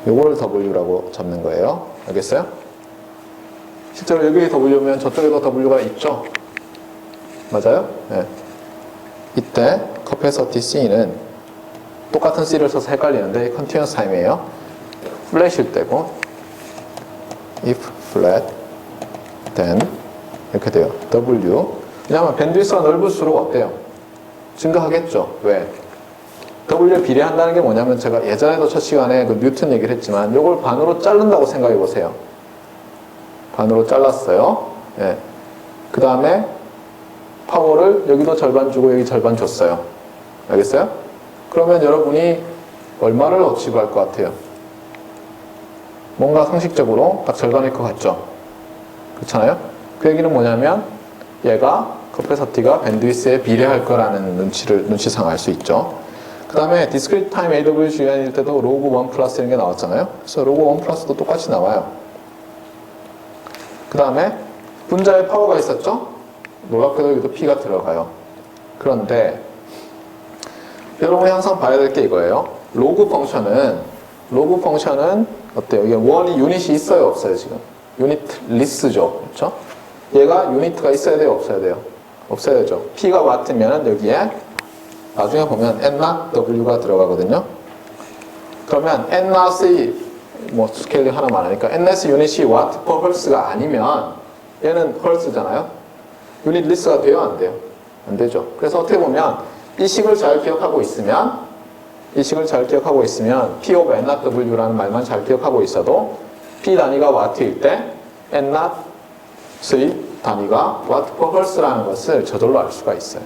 요거를 W라고 잡는 거예요. 알겠어요? 실제로 여기에 W면 저쪽에도 W가 있죠? 맞아요? 네. 이때 카패서티 C는 똑같은 C를 써서 헷갈리는데 컨티뉴어스 타임이에요. 플랫일 때고 if flat then 이렇게 돼요. W. 왜냐하면 밴드위스가 넓을수록 어때요? 증가하겠죠. 왜? W에 비례한다는 게 뭐냐면 제가 예전에도 첫 시간에 그 뉴턴 얘기를 했지만 이걸 반으로 자른다고 생각해 보세요. 반으로 잘랐어요. 예. 그 다음에 파워를 여기도 절반 주고 여기 절반 줬어요. 알겠어요? 그러면 여러분이 얼마를 어치브 할 것 같아요? 뭔가 상식적으로 딱 절반일 것 같죠? 그렇잖아요? 그 얘기는 뭐냐면 얘가 카패서티가 밴드위스에 비례할 거라는 눈치상 알 수 있죠. 그 다음에 디스크리트 타임 AWGN일 때도 로그 1 플러스 이런 게 나왔잖아요. 그래서 로그 1 플러스도 똑같이 나와요. 그 다음에 분자에 파워가 있었죠? 놀랍게도 여기도 P가 들어가요. 그런데 여러분이 항상 봐야 될 게 이거예요. 로그 펑션은 어때요? 이게 원이 유닛이 있어요, 없어요, 지금? 유니트리스죠. 그렇죠? 얘가 유니트가 있어야 돼요, 없어야 돼요? 없어야 되죠. P가 와트면 여기에 나중에 보면 N0 W가 들어가거든요. 그러면 N0의 뭐 스케일이 하나 많으니까 N0 유닛이 와트 퍼 헐스가 아니면 얘는 헐스잖아요. 유닛 리스가 돼요, 안 돼요? 안 되죠. 그래서 어떻게 보면 이 식을 잘 기억하고 있으면 P of N0 W라는 말만 잘 기억하고 있어도 P 단위가 와트일 때 N0의 단위가 와트 퍼 헐스라는 것을 저절로 알 수가 있어요.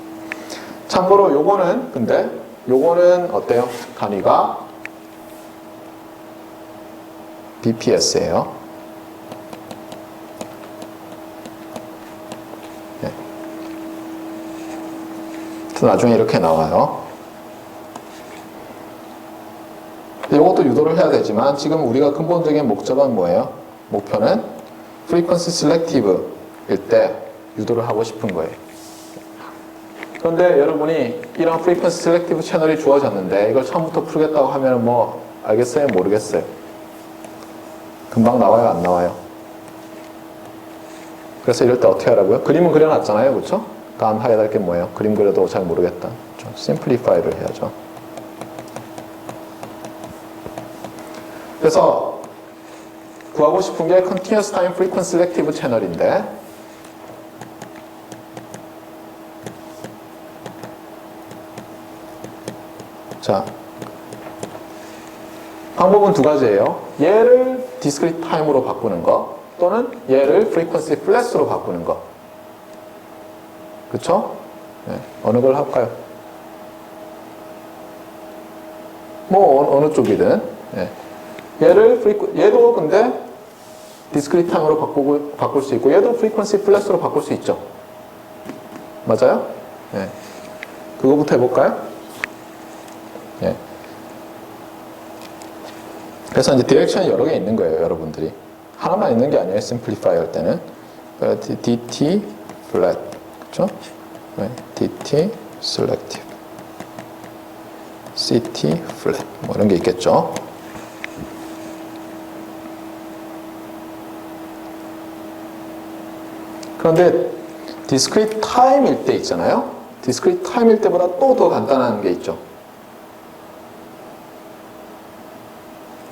참고로 요거는 어때요? 단위가 BPS예요. 네. 나중에 이렇게 나와요. 이것도 유도를 해야 되지만 지금 우리가 근본적인 목적은 뭐예요? 목표는 frequency selective일 때 유도를 하고 싶은 거예요. 그런데 여러분이 이런 frequency selective 채널이 주어졌는데 이걸 처음부터 풀겠다고 하면 뭐 알겠어요? 모르겠어요? 금방 나와요? 안 나와요? 그래서 이럴 때 어떻게 하라고요? 그림은 그려놨잖아요. 그렇죠? 다음 해야 될 게 뭐예요? 그림 그려도 잘 모르겠다. 좀 simplify를 해야죠. 그래서 구하고 싶은 게 continuous time frequency selective 채널인데 자, 방법은 두 가지예요. 얘를 discrete time으로 바꾸는 거 또는 얘를 frequency flat으로 바꾸는 거. 그쵸? 네, 어느 걸 할까요? 뭐 어느 쪽이든 네. 얘도 근데 discrete time으로 바꿀 수 있고 얘도 frequency flat으로 바꿀 수 있죠. 맞아요? 네. 그거부터 해볼까요? 네. 그래서 이제 디렉션이 여러 개 있는 거예요, 여러분들이. 하나만 있는 게 아니에요, simplify 할 때는. DT flat, 그렇죠? 네. DT selective, CT flat, 뭐 이런 게 있겠죠. 그런데 discrete time일 때 있잖아요. discrete time일 때보다 또 더 간단한 게 있죠.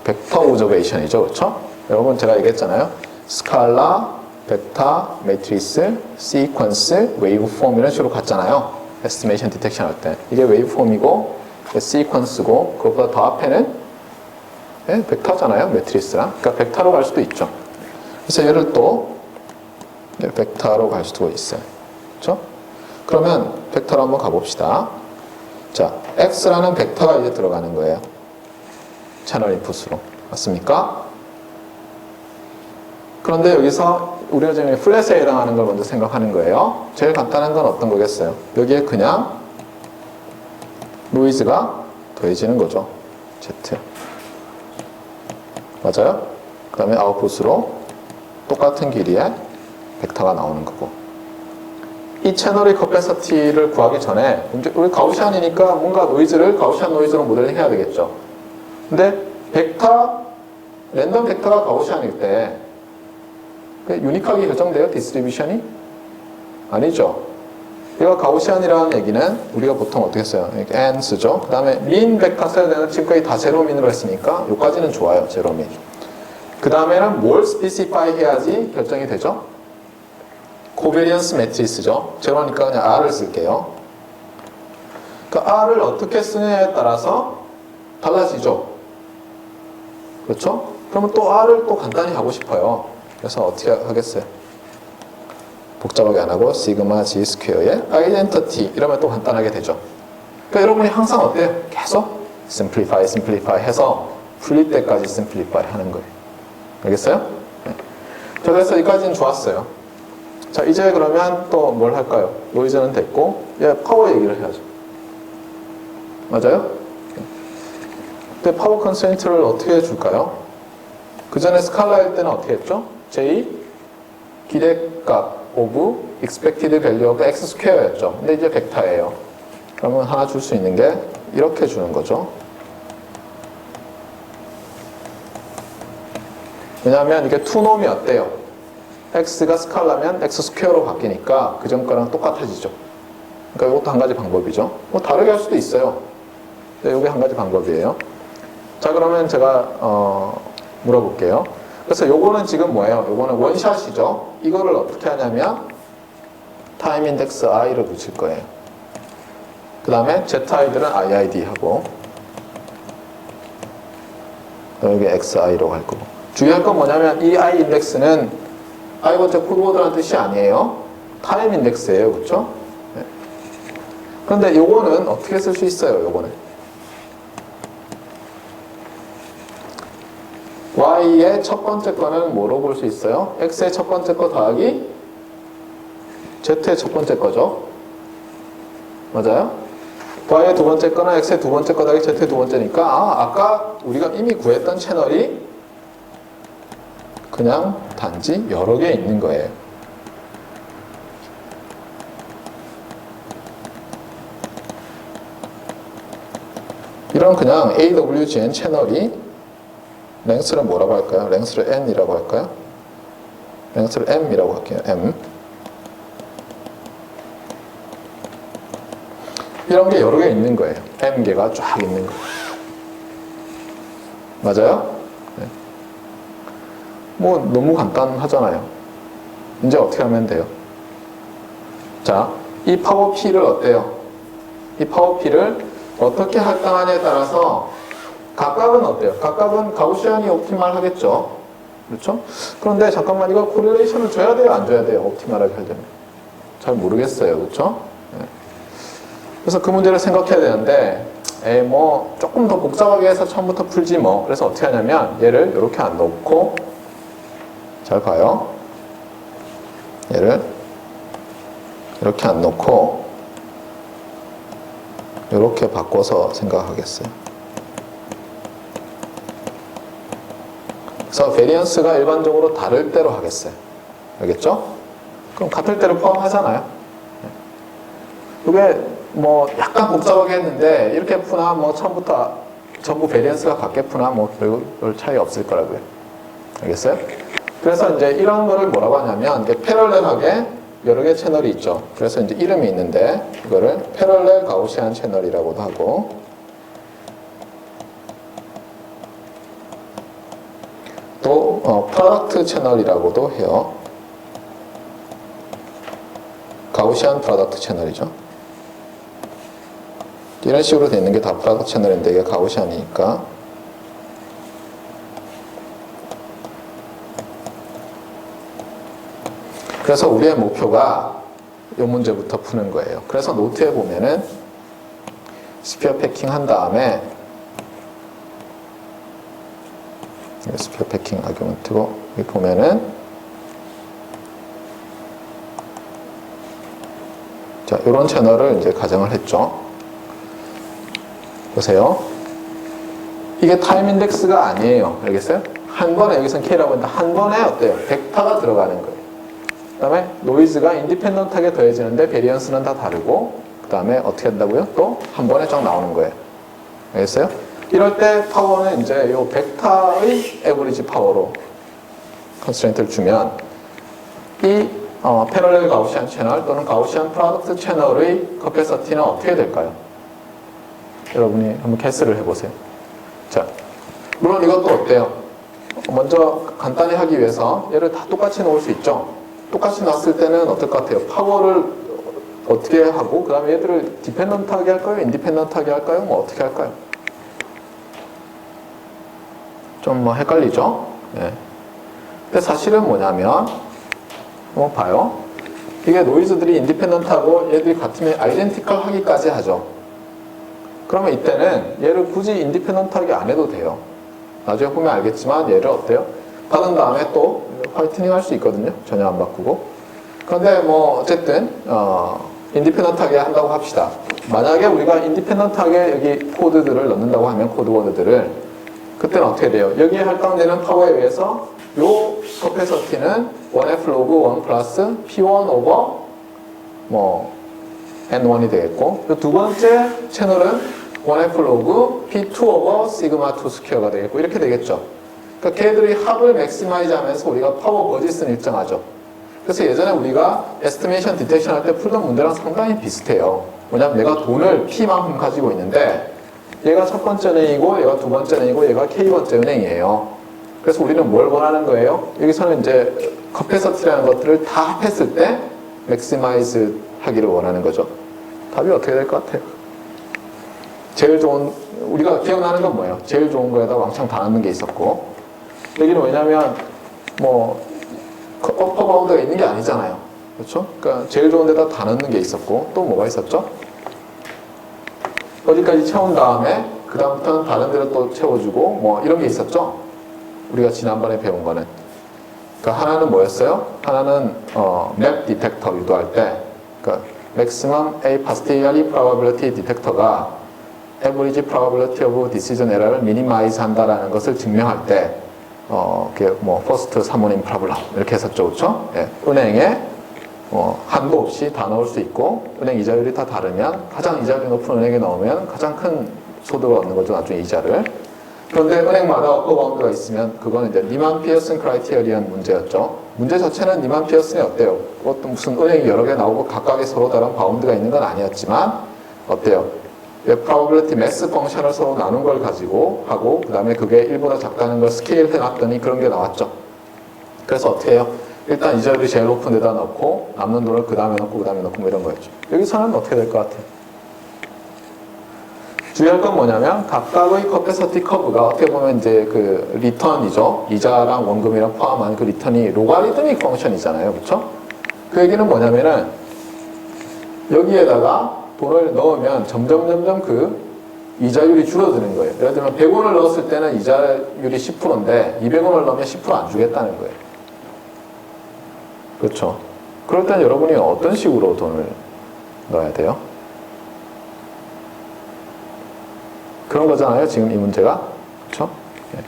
벡터 오저베이션이죠. 그렇죠? 여러분 제가 얘기했잖아요. 스칼라, 벡터, 매트리스, 시퀀스, 웨이브폼 이런 식으로 갔잖아요. 에스티메이션 디텍션 할 때. 이게 웨이브폼이고 시퀀스고 그것보다 더 앞에는 네, 벡터잖아요. 매트리스랑. 그러니까 벡터로 갈 수도 있죠. 그래서 얘를 또 벡터로 갈 수도 있어요. 그렇죠? 그러면 벡터로 한번 가봅시다. 자, X라는 벡터가 이제 들어가는 거예요. 채널 인풋으로. 맞습니까? 그런데 여기서 우리가 지금 플랫에 해당하는 걸 먼저 생각하는 거예요. 제일 간단한 건 어떤 거겠어요? 여기에 그냥 노이즈가 더해지는 거죠. Z. 맞아요? 그 다음에 아웃풋으로 똑같은 길이의 벡터가 나오는 거고. 이 채널의 커패시티를 구하기 전에 우리 가우시안이니까 뭔가 노이즈를 가우시안 노이즈로 모델링 해야 되겠죠. 근데 랜덤 벡터가 가우시안일 때 유니크하게 결정돼요? 디스트리뷰션이? 아니죠. 얘가 가우시안이라는 얘기는 우리가 보통 어떻게 써요? 이렇게 n 쓰죠. 그 다음에 민 벡터 써야 되는 지금까지 다 제로민으로 했으니까 여기까지는 좋아요. 제로민. 그 다음에는 뭘 스페시파이 해야지 결정이 되죠? 코베리언스 매트리스죠. 제로니까 그냥 R을 쓸게요. 그러니까 R을 어떻게 쓰느냐에 따라서 달라지죠. 그렇죠? 그러면 또 R을 또 간단히 하고 싶어요. 그래서 어떻게 하겠어요? 복잡하게 안 하고 시그마 G 스퀘어의 아이덴티티 이러면 또 간단하게 되죠. 그러니까 여러분이 항상 어때요? 계속 simplify 해서 풀릴 때까지 simplify 하는 거예요. 알겠어요? 네. 자, 그래서 여기까지는 좋았어요. 자, 이제 그러면 또 뭘 할까요? 노이즈는 됐고, 파워 얘기를 해야죠. 맞아요? 근데 파워 컨스트레인트를 어떻게 줄까요? 그 전에 스칼라일 때는 어떻게 했죠? J 기대값 오브 expected value가 x 스퀘어였죠. 근데 이제 벡터예요. 그러면 하나 줄 수 있는 게 이렇게 주는 거죠. 왜냐하면 이게 투놈이 어때요? x가 스칼라면 x 스퀘어로 바뀌니까 그 전 거랑 똑같아지죠. 그러니까 이것도 한 가지 방법이죠. 뭐 다르게 할 수도 있어요. 근데 이게 한 가지 방법이에요. 자, 그러면 제가 물어볼게요. 그래서 요거는 지금 뭐예요? 요거는 원샷이죠. 이거를 어떻게 하냐면 타임 인덱스 i를 붙일 거예요. 그 다음에 zi들은 iid 하고 여기 xi로 갈 거고. 주의할 건 뭐냐면 이 i 인덱스는 i 번째 콜보드라는 뜻이 아니에요. 타임 인덱스예요. 그렇죠? 네. 그런데 요거는 어떻게 쓸 수 있어요? 요거는 y의 첫 번째 거는 뭐로 볼 수 있어요? x의 첫 번째 거 더하기 z의 첫 번째 거죠. 맞아요? y의 두 번째 거는 x의 두 번째 거 더하기 z의 두 번째니까 아까 우리가 이미 구했던 채널이 그냥 단지 여러 개 있는 거예요. 이런 그냥 AWGN 채널이 랭스를 뭐라고 할까요? 랭스를 n이라고 할까요? 랭스를 m이라고 할게요. m. 이런 게 여러 개 있는 거예요. m개가 쫙 있는 거예요. 맞아요? 네. 뭐 너무 간단하잖아요. 이제 어떻게 하면 돼요? 자, 이 파워 P를 어때요? 이 파워 P를 어떻게 할당하냐에 따라서 각각은 어때요? 각각은 가우시안이 옵티말 하겠죠. 그렇죠? 그런데 잠깐만 이거 코릴레이션을 줘야 돼요? 안 줘야 돼요? 옵티말하게 하려면. 잘 모르겠어요. 그렇죠? 네. 그래서 그 문제를 생각해야 되는데 뭐 조금 더 복잡하게 해서 처음부터 풀지 뭐. 그래서 어떻게 하냐면 얘를 이렇게 안 놓고 잘 봐요. 얘를 이렇게 안 놓고 이렇게 바꿔서 생각하겠어요. 그래서 베리언스가 일반적으로 다를 대로 하겠어요. 알겠죠? 그럼 같을 때를 포함하잖아요. 이게 뭐 약간 복잡하게 했는데 이렇게 푸나 뭐 처음부터 전부 베리언스가 같게 푸나 뭐 별 차이 없을 거라고요. 알겠어요? 그래서 이제 이런 거를 뭐라고 하냐면 이게 패럴렐하게 여러 개 채널이 있죠. 그래서 이제 이름이 있는데 이거를 패럴렐 가우시안 채널이라고도 하고 또 프로덕트 채널이라고도 해요. 가우시안 프로덕트 채널이죠. 이런 식으로 되어 있는 게 다 프로덕트 채널인데 이게 가우시안이니까 그래서 우리의 목표가 이 문제부터 푸는 거예요. 그래서 노트에 보면은 스피어 패킹 한 다음에 스피어 패킹 아규먼트고 여기 보면은 자, 이런 채널을 이제 가정을 했죠. 보세요. 이게 타임 인덱스가 아니에요. 알겠어요? 한 번에, 여기서는 K라고 했는데, 한 번에 어때요? 벡터가 들어가는 거예요. 그 다음에 노이즈가 인디펜던트하게 더해지는데, 베리언스는 다 다르고, 그 다음에 어떻게 한다고요? 또 한 번에 쫙 나오는 거예요. 알겠어요? 이럴 때 파워는 이제 요 벡터의 에버리지 파워로 컨스트레인트를 주면, 이 패러렐 가우시안 채널 또는 가우시안 프로덕트 채널의 커패서티는 어떻게 될까요? 여러분이 한번 캐스를 해보세요. 자, 물론 이것도 어때요? 먼저 간단히 하기 위해서 얘를 다 똑같이 놓을 수 있죠. 똑같이 놨을 때는 어떨 것 같아요? 파워를 어떻게 하고 그 다음에 얘들을 디펜던트하게 할까요? 인디펜던트하게 할까요? 뭐 어떻게 할까요? 좀 뭐 헷갈리죠? 네. 근데 사실은 뭐냐면 한번 봐요. 이게 노이즈들이 인디펜던트하고 얘들이 같으면 아이덴티컬 하기까지 하죠. 그러면 이때는 얘를 굳이 인디펜던트하게 안 해도 돼요. 나중에 보면 알겠지만 얘를 어때요? 받은 다음에 또 화이트닝 할 수 있거든요. 전혀 안 바꾸고. 그런데 뭐 어쨌든 인디펜던트하게 한다고 합시다. 만약에 우리가 인디펜던트하게 여기 코드들을 넣는다고 하면 코드워드들을 그때는 어떻게 돼요? 여기에 할당되는 파워에 의해서 요 커패서티는 1F 로그 1 플러스 P1 오버 뭐 N1이 되겠고 두 번째 채널은 1F 로그 P2 오버 시그마 2 스퀘어가 되겠고 이렇게 되겠죠. 그러니까 걔들이 합을 맥시마이즈 하면서 우리가 파워 버짓은 일정하죠. 그래서 예전에 우리가 에스티메이션 디텍션 할 때 풀던 문제랑 상당히 비슷해요. 뭐냐면 내가 돈을 P만큼 가지고 있는데 얘가 첫 번째 은행이고 얘가 두 번째 은행이고 얘가 K번째 은행이에요. 그래서 우리는 뭘 원하는 거예요? 여기서는 이제 커패서티라는 것들을 다 합했을 때 맥시마이즈 하기를 원하는 거죠. 답이 어떻게 될 것 같아요? 제일 좋은, 우리가 기억나는 건 뭐예요? 제일 좋은 거에다 왕창 다 넣는 게 있었고 여기는 왜냐면 뭐 어퍼 바운드가 있는 게 아니잖아요. 그렇죠? 그러니까 제일 좋은 데다 다 넣는 게 있었고 또 뭐가 있었죠? 어디까지 채운 다음에 그 다음부터는 다른 데로 또 채워주고 뭐 이런 게 있었죠? 우리가 지난번에 배운 거는. 그러니까 하나는 뭐였어요? 하나는 맵 디텍터 유도할 때 그러니까 maximum a posteriori probability detector가 average probability of decision error를 minimize 한다라는 것을 증명할 때 그게 뭐 first 사모님 프로블럼 이렇게 했었죠, 그렇죠? 예, 은행에 한도 없이 다 넣을 수 있고 은행 이자율이 다 다르면 가장 이자율이 높은 은행에 넣으면 가장 큰 소득을 얻는 거죠, 나중에 이자를. 그런데 은행마다 어퍼 바운드가 있으면 그거는 이제 니만 피어슨 크라이테리언 문제였죠. 문제 자체는 니만 피어슨이 어때요? 어떤 무슨 은행이 여러 개 나오고 각각의 서로 다른 바운드가 있는 건 아니었지만 어때요? probability mass 펑션을 서로 나눈 걸 가지고 하고 그 다음에 그게 1보다 작다는 걸 스케일 해놨더니 그런 게 나왔죠. 그래서 어떻게 해요? 일단 이자율이 제일 높은 데다 넣고 남는 돈을 그 다음에 넣고 그 다음에 넣고 뭐 이런 거였죠. 여기서는 어떻게 될 것 같아요? 주의할 건 뭐냐면 각각의 커패서티 커브가 어떻게 보면 이제 그 리턴이죠. 이자랑 원금이랑 포함한 그 리턴이 로가리드믹 펑션이잖아요. 그렇죠? 그 얘기는 뭐냐면은 여기에다가 돈을 넣으면 점점 그 이자율이 줄어드는 거예요. 예를 들면 100원을 넣었을 때는 이자율이 10%인데 200원을 넣으면 10% 안 주겠다는 거예요. 그렇죠? 그럴 땐 여러분이 어떤 식으로 돈을 넣어야 돼요? 그런 거잖아요, 지금 이 문제가. 그렇죠? 네.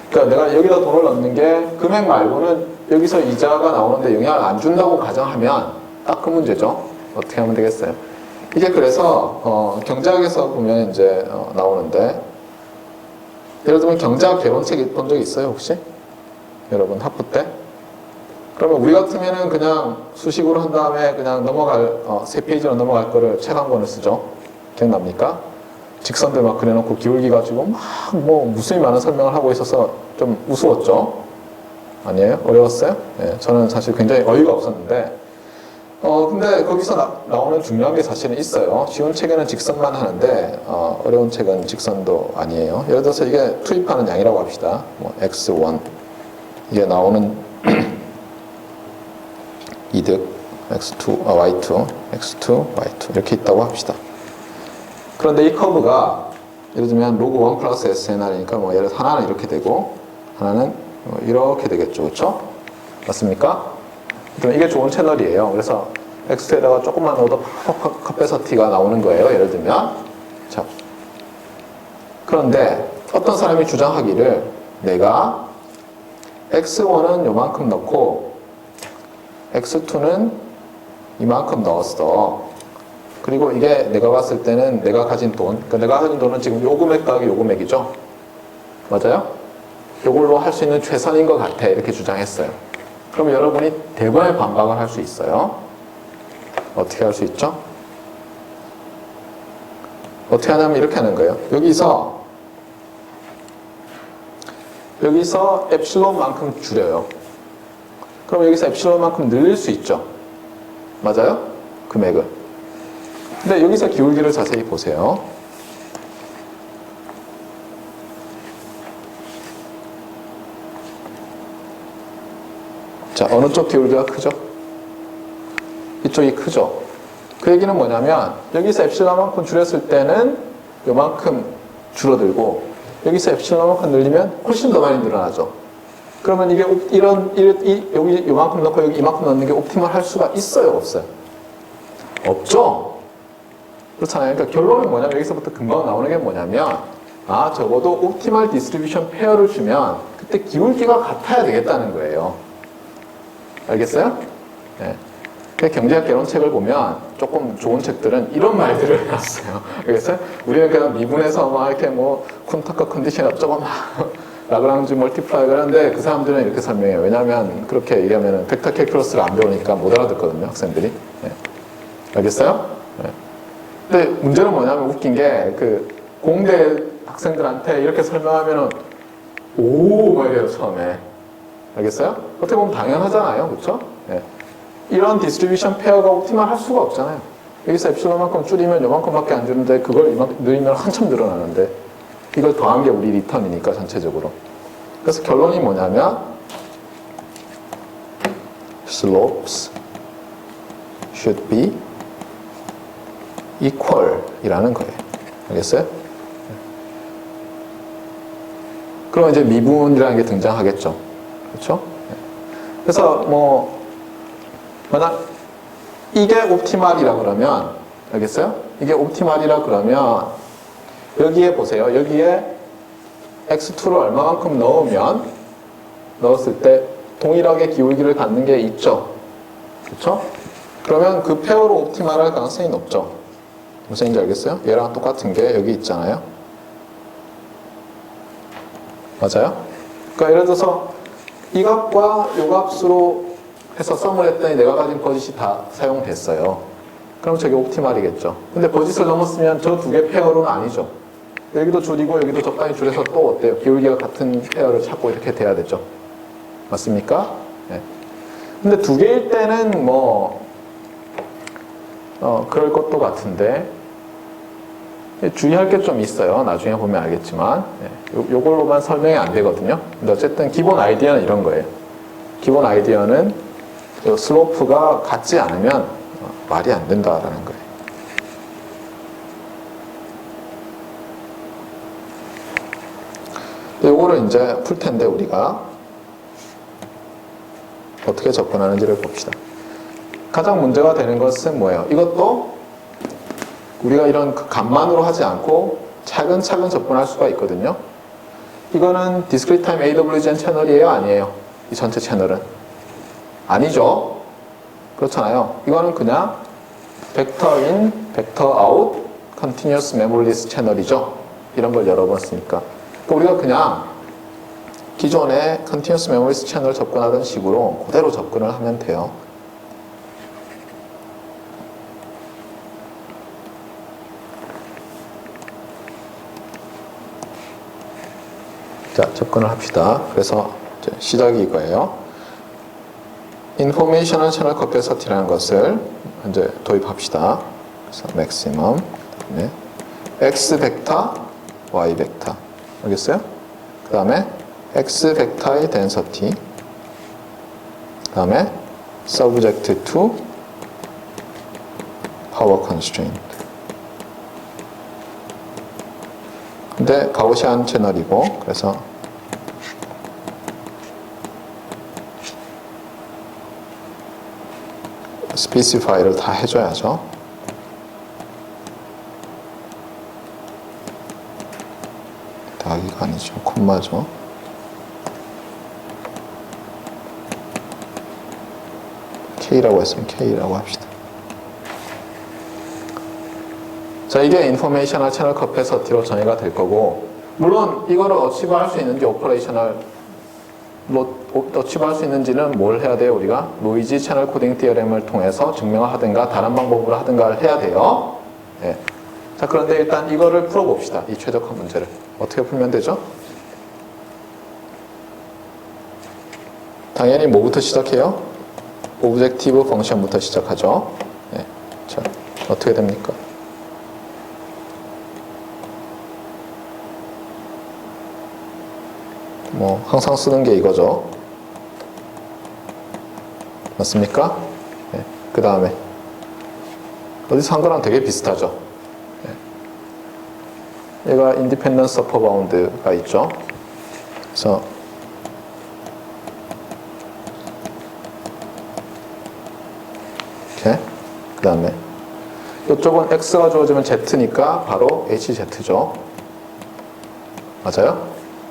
그러니까 내가 여기다 돈을 넣는 게 금액 말고는 여기서 이자가 나오는데 영향을 안 준다고 가정하면 딱 그 문제죠. 어떻게 하면 되겠어요? 이게 그래서 경제학에서 보면 이제 나오는데 예를 들면 경제학 개론책 본 적 있어요, 혹시? 여러분 학부 때? 그러면 우리 같으면은 그냥 수식으로 한 다음에 그냥 넘어갈 3페이지로 넘어갈 거를 책 한 권을 쓰죠. 기억납니까? 직선들 막 그려놓고 기울기 가지고 막 뭐 무수히 많은 설명을 하고 있어서 좀 우스웠죠. 아니에요? 어려웠어요? 네, 저는 사실 굉장히 어이가 없었는데 근데 거기서 나오는 중요한 게 사실은 있어요. 쉬운 책에는 직선만 하는데 어려운 책은 직선도 아니에요. 예를 들어서 이게 투입하는 양이라고 합시다. 뭐 x1 이게 나오는 이득 x2, y2, x2, y2 이렇게 있다고 합시다. 그런데 이 커브가 예를 들면 로그 1 플러스 SNR이니까 뭐 예를 들어 하나는 이렇게 되고 하나는 이렇게 되겠죠. 그렇죠? 맞습니까? 이게 좋은 채널이에요. 그래서 x에다가 조금만 넣어도 카페서티가 나오는 거예요. 예를 들면. 자. 그런데 어떤 사람이 주장하기를 내가 x1은 요만큼 넣고 x2는 이만큼 넣었어. 그리고 이게 내가 봤을 때는 내가 가진 돈, 그러니까 내가 가진 돈은 지금 요 금액 더하기 요 금액이죠. 맞아요? 요걸로 할 수 있는 최선인 것 같아. 이렇게 주장했어요. 그럼 여러분이 대번에 반박을 할 수 있어요. 어떻게 할 수 있죠? 어떻게 하냐면 이렇게 하는 거예요. 여기서 엡실론만큼 줄여요. 그럼 여기서 엡실론만큼 늘릴 수 있죠. 맞아요? 금액을. 근데 여기서 기울기를 자세히 보세요. 자, 어느 쪽 기울기가 크죠? 이쪽이 크죠? 그 얘기는 뭐냐면 여기서 엡실론만큼 줄였을 때는 요만큼 줄어들고 여기서 엡실론만큼 늘리면 훨씬 더 많이 늘어나죠. 그러면 이게 여기 요만큼 넣고 여기 이만큼 넣는 게 옵티멀 할 수가 있어요? 없어요? 없죠? 그렇잖아요. 그러니까 결론은 뭐냐면 여기서부터 금방 나오는 게 뭐냐면 적어도 옵티멀 디스트리뷰션 페어를 주면 그때 기울기가 같아야 되겠다는 거예요. 알겠어요? 네. 경제학 개론책을 보면 조금 좋은 책들은 이런 말들을 해놨어요. 알겠어요? 우리는 그냥 미분에서 막 이렇게 뭐 쿤타커 컨디션 어쩌고 막 라그랑주 멀티플라이를 하는데 그 사람들은 이렇게 설명해요. 왜냐하면 그렇게 얘기하면 벡터 캘큘러스를 안 배우니까 못 알아듣거든요, 학생들이. 네. 알겠어요? 네. 근데 문제는 뭐냐면 웃긴 게 그 공대 학생들한테 이렇게 설명하면은 오! 뭐 이래요, 처음에. 알겠어요? 어떻게 보면 당연하잖아요. 그렇죠? 네. 이런 디스트리뷰션 페어가 옵티멀 할 수가 없잖아요. 여기서 엡실론만큼 줄이면 요만큼밖에 안 주는데 그걸 이만큼 늘리면 한참 늘어나는데 이걸 더한 게 우리 리턴이니까 전체적으로. 그래서 결론이 뭐냐면 slopes should be equal 이라는 거예요. 알겠어요? 그럼 이제 미분이라는 게 등장하겠죠. 그렇죠? 그래서 만약 이게 옵티멀이라 그러면 알겠어요? 이게 옵티멀이라 그러면 여기에 보세요. 여기에 x2를 얼마만큼 넣었을 때 동일하게 기울기를 갖는 게 있죠. 그렇죠? 그러면 그 페어로 옵티멀할 가능성이 높죠. 무슨 얘기인지 알겠어요? 얘랑 똑같은 게 여기 있잖아요. 맞아요? 그러니까 예를 들어서 이 값과 이 값으로 해서 썸을 했더니 내가 가진 버짓이 다 사용됐어요. 그럼 저게 옵티멀이겠죠. 근데 버짓을 넘었으면 저 두 개 페어로는 아니죠. 여기도 줄이고 여기도 적당히 줄여서 또 어때요? 기울기가 같은 페어를 찾고 이렇게 돼야 되죠. 맞습니까? 네. 근데 두 개일 때는 그럴 것도 같은데 주의할 게 좀 있어요. 나중에 보면 알겠지만 요걸로만 설명이 안 되거든요. 근데 어쨌든 기본 아이디어는 이런 거예요. 기본 아이디어는 슬로프가 같지 않으면 말이 안 된다라는 거예요. 요거를 이제 풀 텐데 우리가 어떻게 접근하는지를 봅시다. 가장 문제가 되는 것은 뭐예요? 이것도 우리가 이런 값만으로 하지 않고 차근차근 접근할 수가 있거든요. 이거는 디스크리트 타임 AWGN 채널이에요? 아니에요? 이 전체 채널은? 아니죠. 그렇잖아요. 이거는 그냥 벡터 인, 벡터 아웃, 컨티뉴어스 메모리 리스트 채널이죠. 이런 걸 여러 번 쓰니까. 그러니까 우리가 그냥 기존의 컨티뉴어스 메모리 리스트 채널 접근하던 식으로 그대로 접근을 하면 돼요. 자, 접근을 합시다. 그래서 이제 시작이 이거예요. 인포메이셔널 채널 커패서티라는 것을 이제 도입합시다. 그래서 맥시멈, 네. x 벡터, y 벡터. 알겠어요? 그 다음에 x 벡터의 density. 그 다음에 subject to power constraint. 근데 가우시안 채널이고, 그래서 스페시파이를 다 해줘야죠. 더하기가 아니죠. 콤마죠. K라고 했으면 K라고 합시다. 자, 이게 인포메이셔널 채널 커패서티로 정의가 될 거고, 물론 이거를 어치브할 수 있는지 오퍼레이셔널 어치브할 수 있는지는 뭘 해야 돼요? 우리가 노이즈 채널 코딩 디어렘을 통해서 증명을 하든가 다른 방법으로 하든가를 해야 돼요. 네. 자, 그런데 일단 이거를 풀어봅시다. 이 최적화 문제를 어떻게 풀면 되죠? 당연히 뭐부터 시작해요? 오브젝티브 펑션부터 시작하죠. 네. 자, 어떻게 됩니까? 뭐 항상 쓰는 게 이거죠. 맞습니까? 네. 그 다음에 어디서 한 거랑 되게 비슷하죠. 네. 얘가 인디펜던스 어퍼 바운드가 있죠. 그래서 이렇게 그 다음에 이쪽은 x가 주어지면 z니까 바로 hz죠. 맞아요?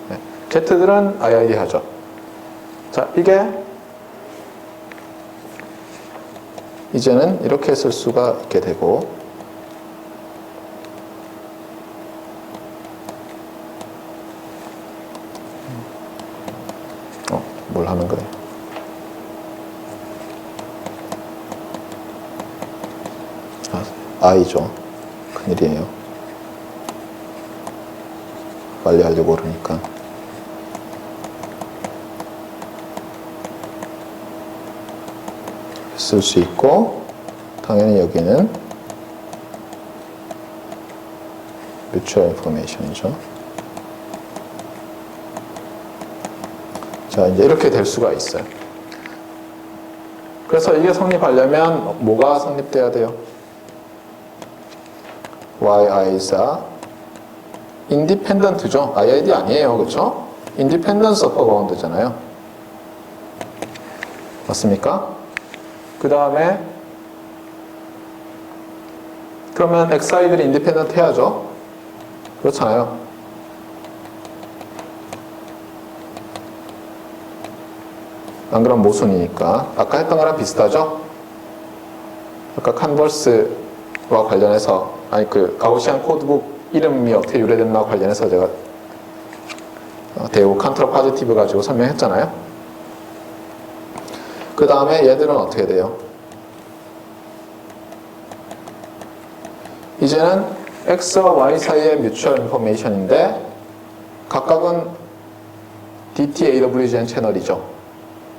네. z들은 IID 하죠. 자, 이게 이제는 이렇게 쓸 수가 있게 되고, 뭘 하는 거예요? I죠. 큰일이에요. 빨리 하려고 그러니까. 쓸 수 있고, 당연히 여기는 mutual information이죠. 자, 이제 이렇게 될 수가 있어요. 그래서 이게 성립하려면 뭐가 성립돼야 돼요? yi's independent죠. IID 아니에요. 그렇죠? independence of bound잖아요. 맞습니까? 그 다음에 그러면 xi들이 independent 해야죠. 그렇잖아요. 안 그럼 모순이니까. 아까 했던 거랑 비슷하죠? 아까 컨버스와 관련해서, 아니 그 가우시안 코드북 이름이 어떻게 유래됐나 관련해서 제가 대우 컨트롤 파지티브 가지고 설명했잖아요. 그 다음에 얘들은 어떻게 돼요? 이제는 X와 Y 사이의 뮤추얼 인포메이션인데 각각은 DT-AWGN 채널이죠.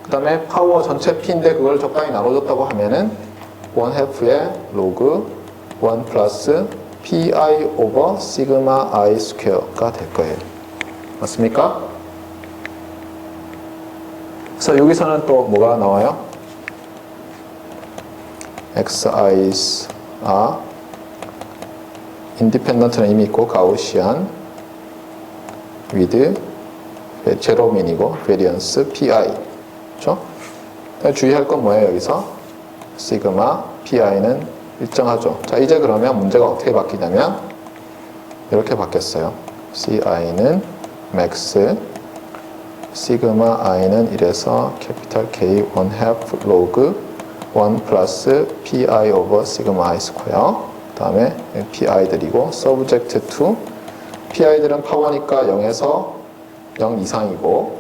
그 다음에 파워 전체 P인데 그걸 적당히 나눠줬다고 하면은 1/2의 로그 1 플러스 Pi 오버 시그마 I 스퀘어가 될 거예요. 맞습니까? 그래서 여기서는 또 뭐가 나와요? Xi's are independent는 이미 있고 가우시안 with 제로민이고 variance pi 그렇죠? 주의할 건 뭐예요? 여기서 시그마 pi는 일정하죠. 자, 이제 그러면 문제가 어떻게 바뀌냐면 이렇게 바뀌었어요. ci는 max 시그마 i는 1에서 캐피탈 K 1/2 로그 1 플러스 pi 오버 시그마 i 스퀘어 그 다음에 pi들이고 subject to pi들은 파워니까 0에서 0 이상이고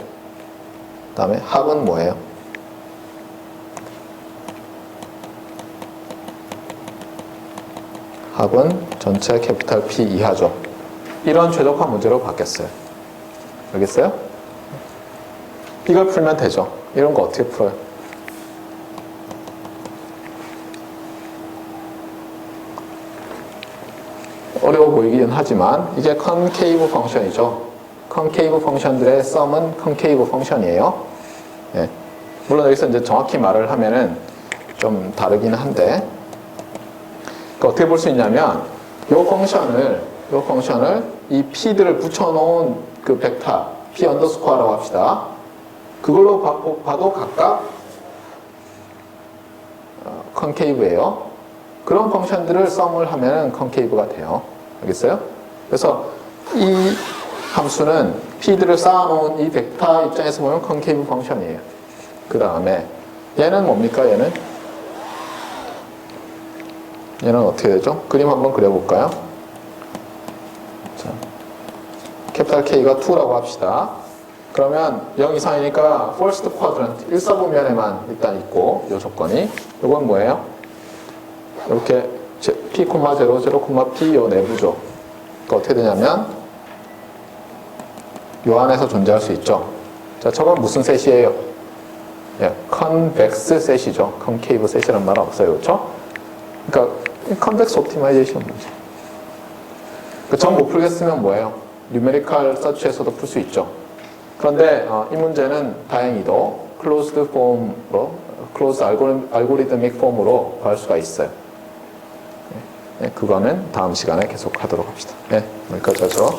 그 다음에 합은 뭐예요? 합은 전체 캐피탈 P 이하죠. 이런 최적화 문제로 바뀌었어요. 알겠어요? 이걸 풀면 되죠. 이런 거 어떻게 풀어요? 어려워 보이긴 하지만 이게 컨케이브 펑션이죠. 컨케이브 펑션들의 썸은 컨케이브 펑션이에요. 예. 물론 여기서 이제 정확히 말을 하면은 좀 다르긴 한데 그러니까 어떻게 볼 수 있냐면 요 펑션을 이 p들을 붙여놓은 그 벡터 p 언더스코어라고 합시다. 그걸로 봐도 각각 컨케이브예요. 그런 펑션들을 썸을 하면 컨케이브가 돼요. 알겠어요? 그래서 이 함수는 피드를 쌓아놓은 이 벡터 입장에서 보면 컨케이브 펑션이에요. 그 다음에 얘는 뭡니까? 얘는 어떻게 되죠? 그림 한번 그려볼까요? 자, 캐피탈 K가 2라고 합시다. 그러면 0 이상이니까 first quadrant 1사분면에만 일단 있고 이 조건이 이건 뭐예요? 이렇게 P, 0, 0, P 요 내부죠. 그러니까 어떻게 되냐면 요 안에서 존재할 수 있죠. 자, 저건 무슨 셋이에요? 예, 컨벡스 셋이죠. 컨케이브 셋이라는 말 없어요. 그렇죠? 그러니까 컨벡스 옵티마이제이션 문제. 그 정 못 풀겠으면 뭐예요? 뉴메리컬 서치에서도 풀 수 있죠. 그런데 이 문제는 다행히도 클로즈드 폼으로, 클로즈 알고리드믹 폼으로 구할 수가 있어요. 네, 그거는 다음 시간에 계속 하도록 합시다. 네, 여기까지 하죠.